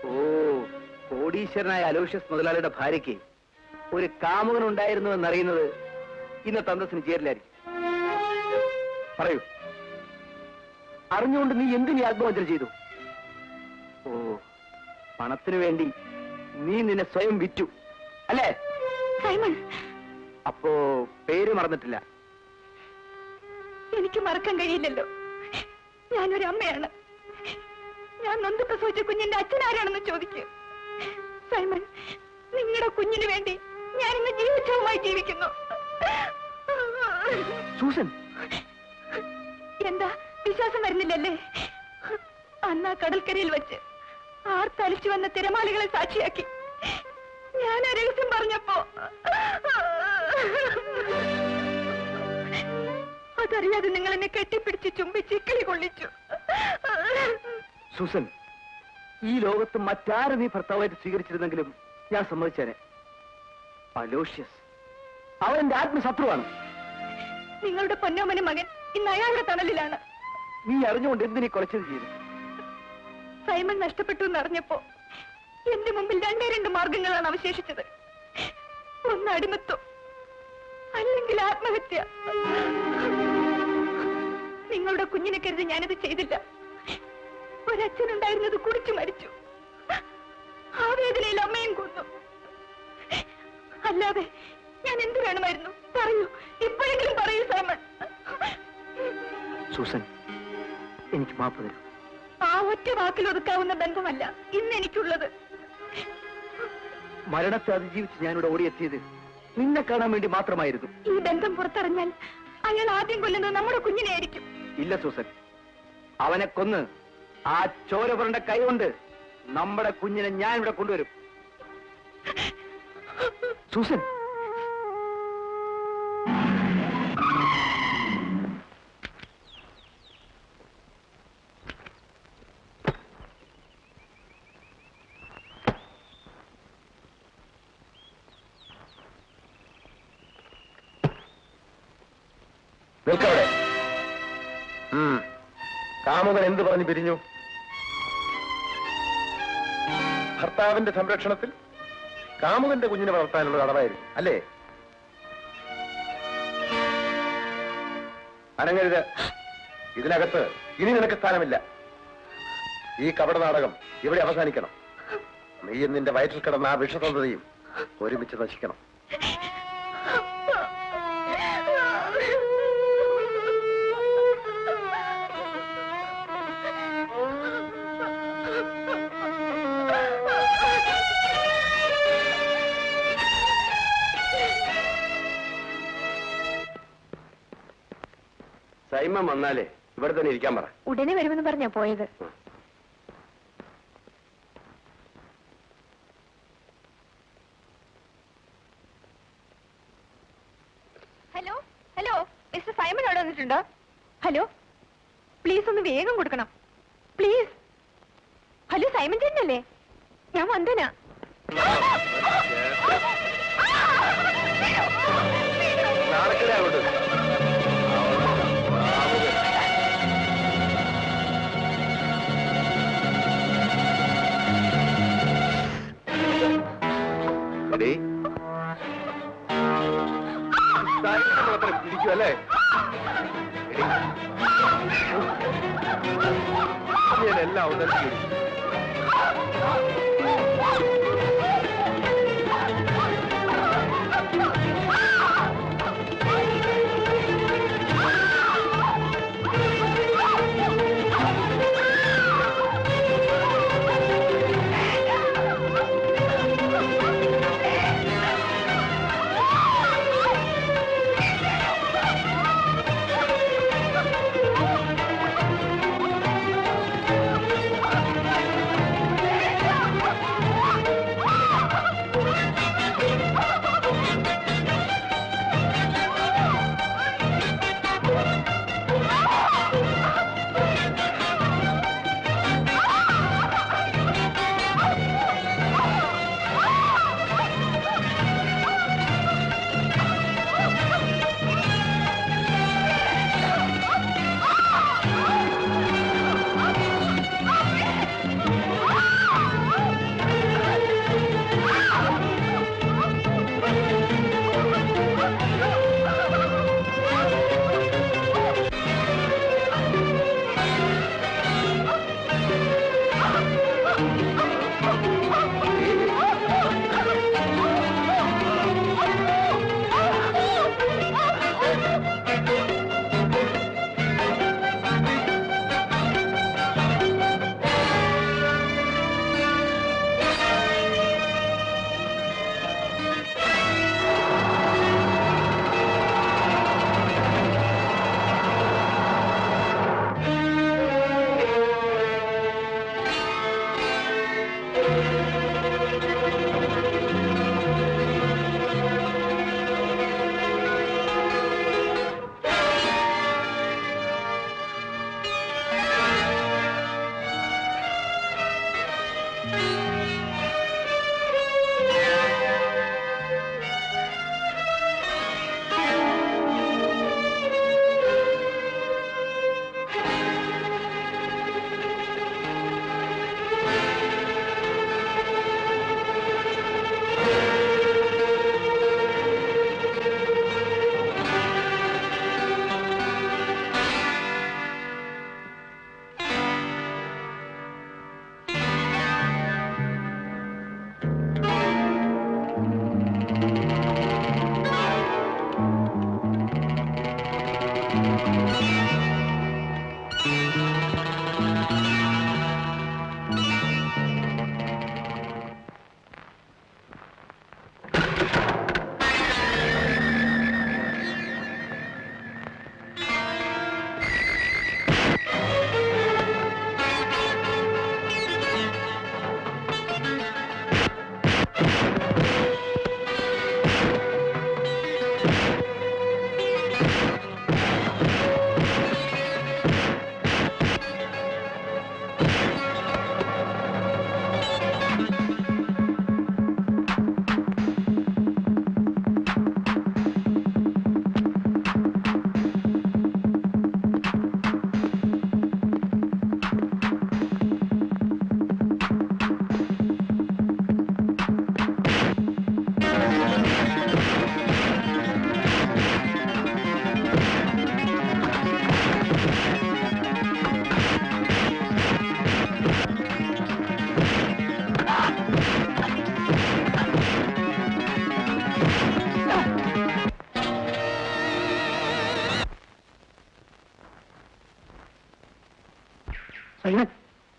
S1: ഓ, കോടീശ്വരനായ അലോഷ്യസ് മുതലാളിയുടെ ഭാര്യയ്ക്ക് ഒരു കാമുകൻ ഉണ്ടായിരുന്നു എന്നറിയുന്നത് ഇന്നത്തെ അന്തസ്സിന് ചേരില്ലായിരിക്കും. പറയൂ, അറിഞ്ഞുകൊണ്ട് നീ എന്തിനീ ആത്മഹത്യ ചെയ്തു? ഓ, പണത്തിനു വേണ്ടി നീ നിന്നെ സ്വയം വിറ്റു അല്ലേ?
S3: സൈമൺ,
S1: അപ്പോ പേര് മറന്നിട്ടില്ല?
S3: എനിക്ക് മറക്കാൻ കഴിയില്ലല്ലോ. ഞാനൊരു അമ്മയാണ്. ഞാൻ നൊന്ത് പ്രസവിച്ച കുഞ്ഞിന്റെ അച്ഛനാരാണെന്ന് ചോദിക്കും. സൈമൺ, നിങ്ങളുടെ കുഞ്ഞിന് വേണ്ടി ഞാൻ ഇന്ന് ജീവിതവുമായി ജീവിക്കുന്നു.
S1: സൂസൻ,
S3: എന്താ വിശ്വാസം വരുന്നില്ലല്ലേ? അന്ന് ആ കടൽക്കരയിൽ വെച്ച് ആർത്തലിച്ചു വന്ന തിരമാലകളെ സാക്ഷിയാക്കി ഞാൻ ആ രഹസ്യം പറഞ്ഞപ്പോ അതറിയാതെ നിങ്ങൾ എന്നെ കെട്ടിപ്പിടിച്ച് ചുംബിച്ച് കിളി കൊള്ളിച്ചു.
S1: സൂസൻ, ഈ ലോകത്ത് മറ്റാരെ നീ ഭർത്താവായിട്ട് സ്വീകരിച്ചിരുന്നെങ്കിലും ഞാൻ സമ്മതിച്ചേനെ. അലോഷ്യസ് അവൻ എന്റെ ആത്മശത്രുവാണ്.
S3: നിങ്ങളുടെ പൊന്നോമന മകൻ ഇന്ന് അയാളുടെ തണലിലാണ്.
S1: നീ അറിഞ്ഞുകൊണ്ട് എന്തിനീ കൊലച്ചത് ചെയ്തു?
S3: സൈമൺ നഷ്ടപ്പെട്ടു എന്നറിഞ്ഞപ്പോ എന്റെ മുമ്പിൽ രണ്ട് മാർഗങ്ങളാണ് അവശേഷിച്ചത്. ഒന്ന് അടിമത്വം, അല്ലെങ്കിൽ ആത്മഹത്യ. നിങ്ങളുടെ കുഞ്ഞിനെ കരുതി ഞാനത് ചെയ്തില്ല. ഒരച്ഛനുണ്ടായിരുന്നത് കുടിച്ചു മരിച്ചു. ആ വേദനയിൽ അമ്മയും കൊന്നു. അല്ലാതെ ഞാൻ എന്ത് വേണമായിരുന്നു? പറയൂ, ഇപ്പോഴെങ്കിലും പറയൂ സൈമൺ.
S1: സൂസൻ, എനിക്ക് മാപ്പ് തരൂ.
S3: ആ ഒറ്റ വാക്കിൽ ഒതുക്കാവുന്ന ബന്ധമല്ല ഇന്ന് എനിക്കുള്ളത്.
S1: മരണത്തെ അതിജീവിച്ച് ഞാനിവിടെ ഓടിയെത്തിയത് നിന്നെ കാണാൻ വേണ്ടി മാത്രമായിരുന്നു.
S3: ഈ ബന്ധം പുറത്തറിഞ്ഞാൽ അയാൾ ആദ്യം കൊല്ലുന്നത് നമ്മുടെ കുഞ്ഞിനെ ആയിരിക്കും.
S1: ഇല്ല സൂസൻ, അവനെ കൊന്ന് ആ ചോരപുരന്റെ കൈ കൊണ്ട് നമ്മുടെ കുഞ്ഞിനെ ഞാൻ ഇവിടെ കൊണ്ടുവരും. സൂസൻ, നിൽക്കവിടെ. കാമുകൻ എന്ത് പറഞ്ഞു പിരിഞ്ഞു? ഭർത്താവിന്റെ സംരക്ഷണത്തിൽ കാമുകന്റെ കുഞ്ഞിനെ വളർത്താനുള്ള കടമായിരുന്നു അല്ലേ? അനങ്ങരുത്. ഇതിനകത്ത് ഇനി നിനക്ക് സ്ഥാനമില്ല. ഈ കപട നാടകം ഇവിടെ അവസാനിക്കണം. നീയും നിന്റെ വയറ്റിൽ കിടന്ന ആ വിഷസന്ധതയും ഒരുമിച്ച് നശിക്കണം. സൈമൻ വന്നാലേ ഇവിടെ തന്നെ ഇരിക്കാൻ പറ.
S3: ഉടനെ വരുമെന്ന് പറഞ്ഞാ പോയത്. ഹലോ ഹലോ, മിസ്റ്റർ സൈമൺ അവിടെ വന്നിട്ടുണ്ടോ? ഹലോ, പ്ലീസ് ഒന്ന് വേഗം കൊടുക്കണം പ്ലീസ്. Hello, Simon ചേട്ടനല്ലേ? ഞാൻ വന്ദന.
S1: നാളെ അങ്ങോട്ട് പിടിക്കുമല്ലേ? എല്ലാം അവതരിപ്പിക്കും.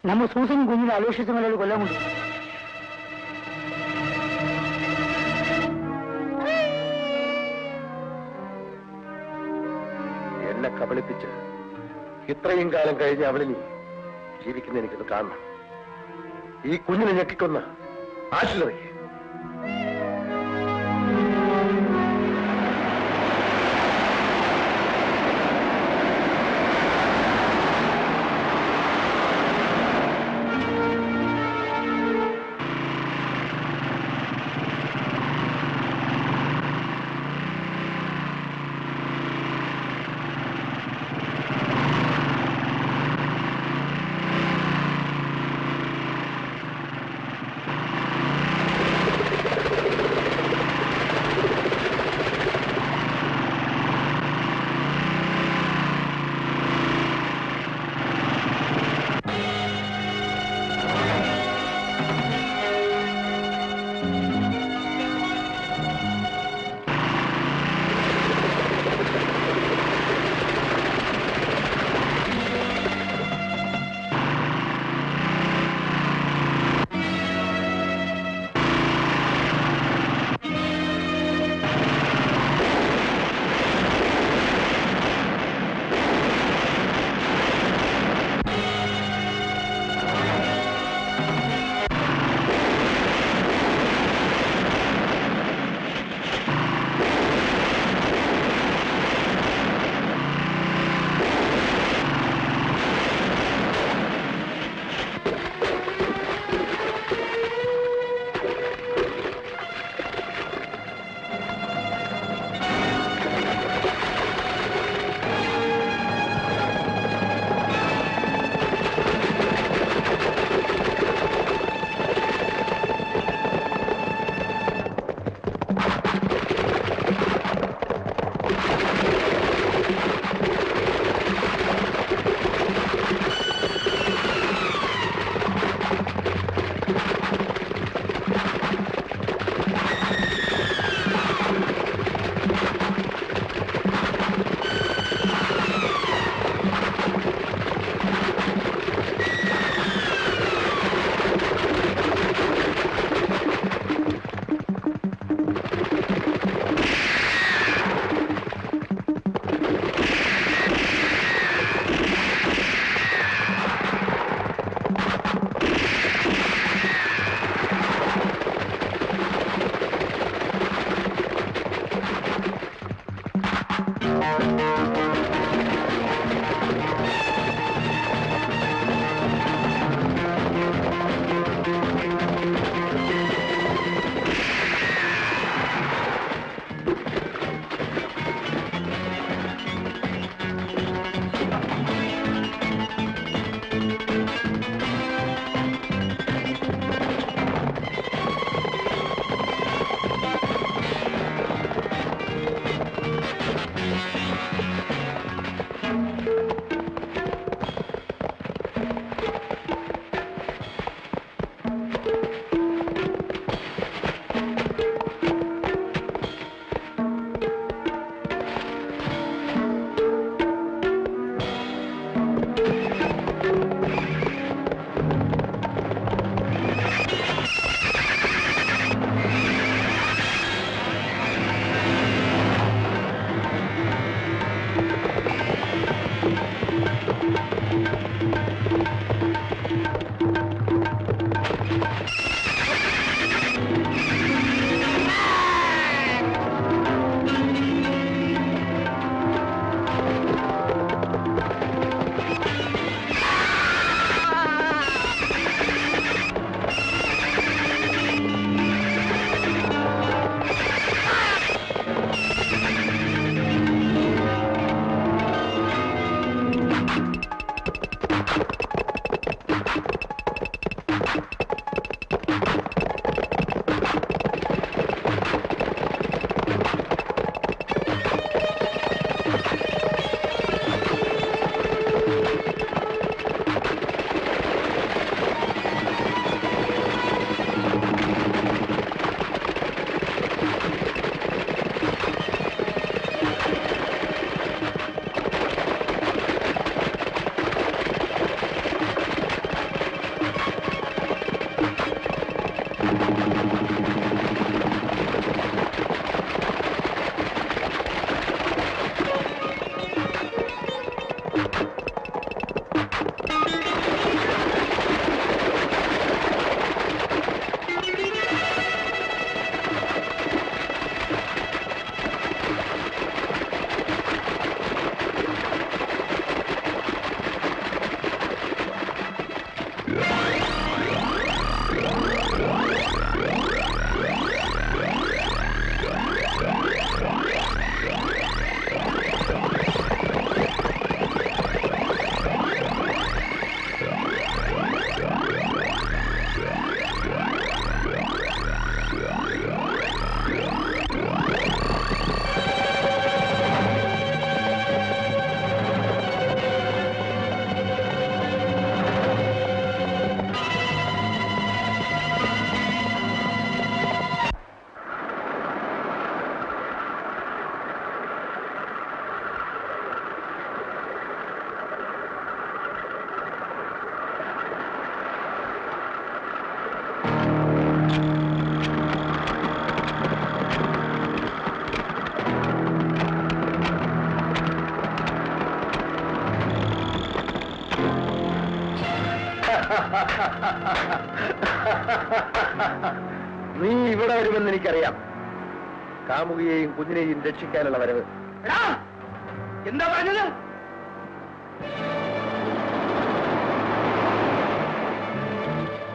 S6: നമ്മൾ സൂസനും കുഞ്ഞിനെ അലോഷ്യസും പോലെ കൊല്ലാൻ കൊണ്ട്
S1: എന്നെ കബളിപ്പിച്ച് ഇത്രയും കാലം കഴിഞ്ഞ് അവളിനി ജീവിക്കുന്ന എനിക്കൊന്ന് കാണണം. ഈ കുഞ്ഞിനെ ഞെക്കിക്കൊന്ന് ആശുപത്രി നീ ഇവിടെ വരുമെന്ന് എനിക്കറിയാം. കാമുകിയെയും കുഞ്ഞിനെയും രക്ഷിക്കാനുള്ള വരവ്.
S2: എന്താ പറഞ്ഞത്?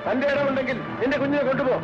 S1: തന്റെ ഇടമുണ്ടെങ്കിൽ നിന്റെ കുഞ്ഞിനെ കൊണ്ടുപോ.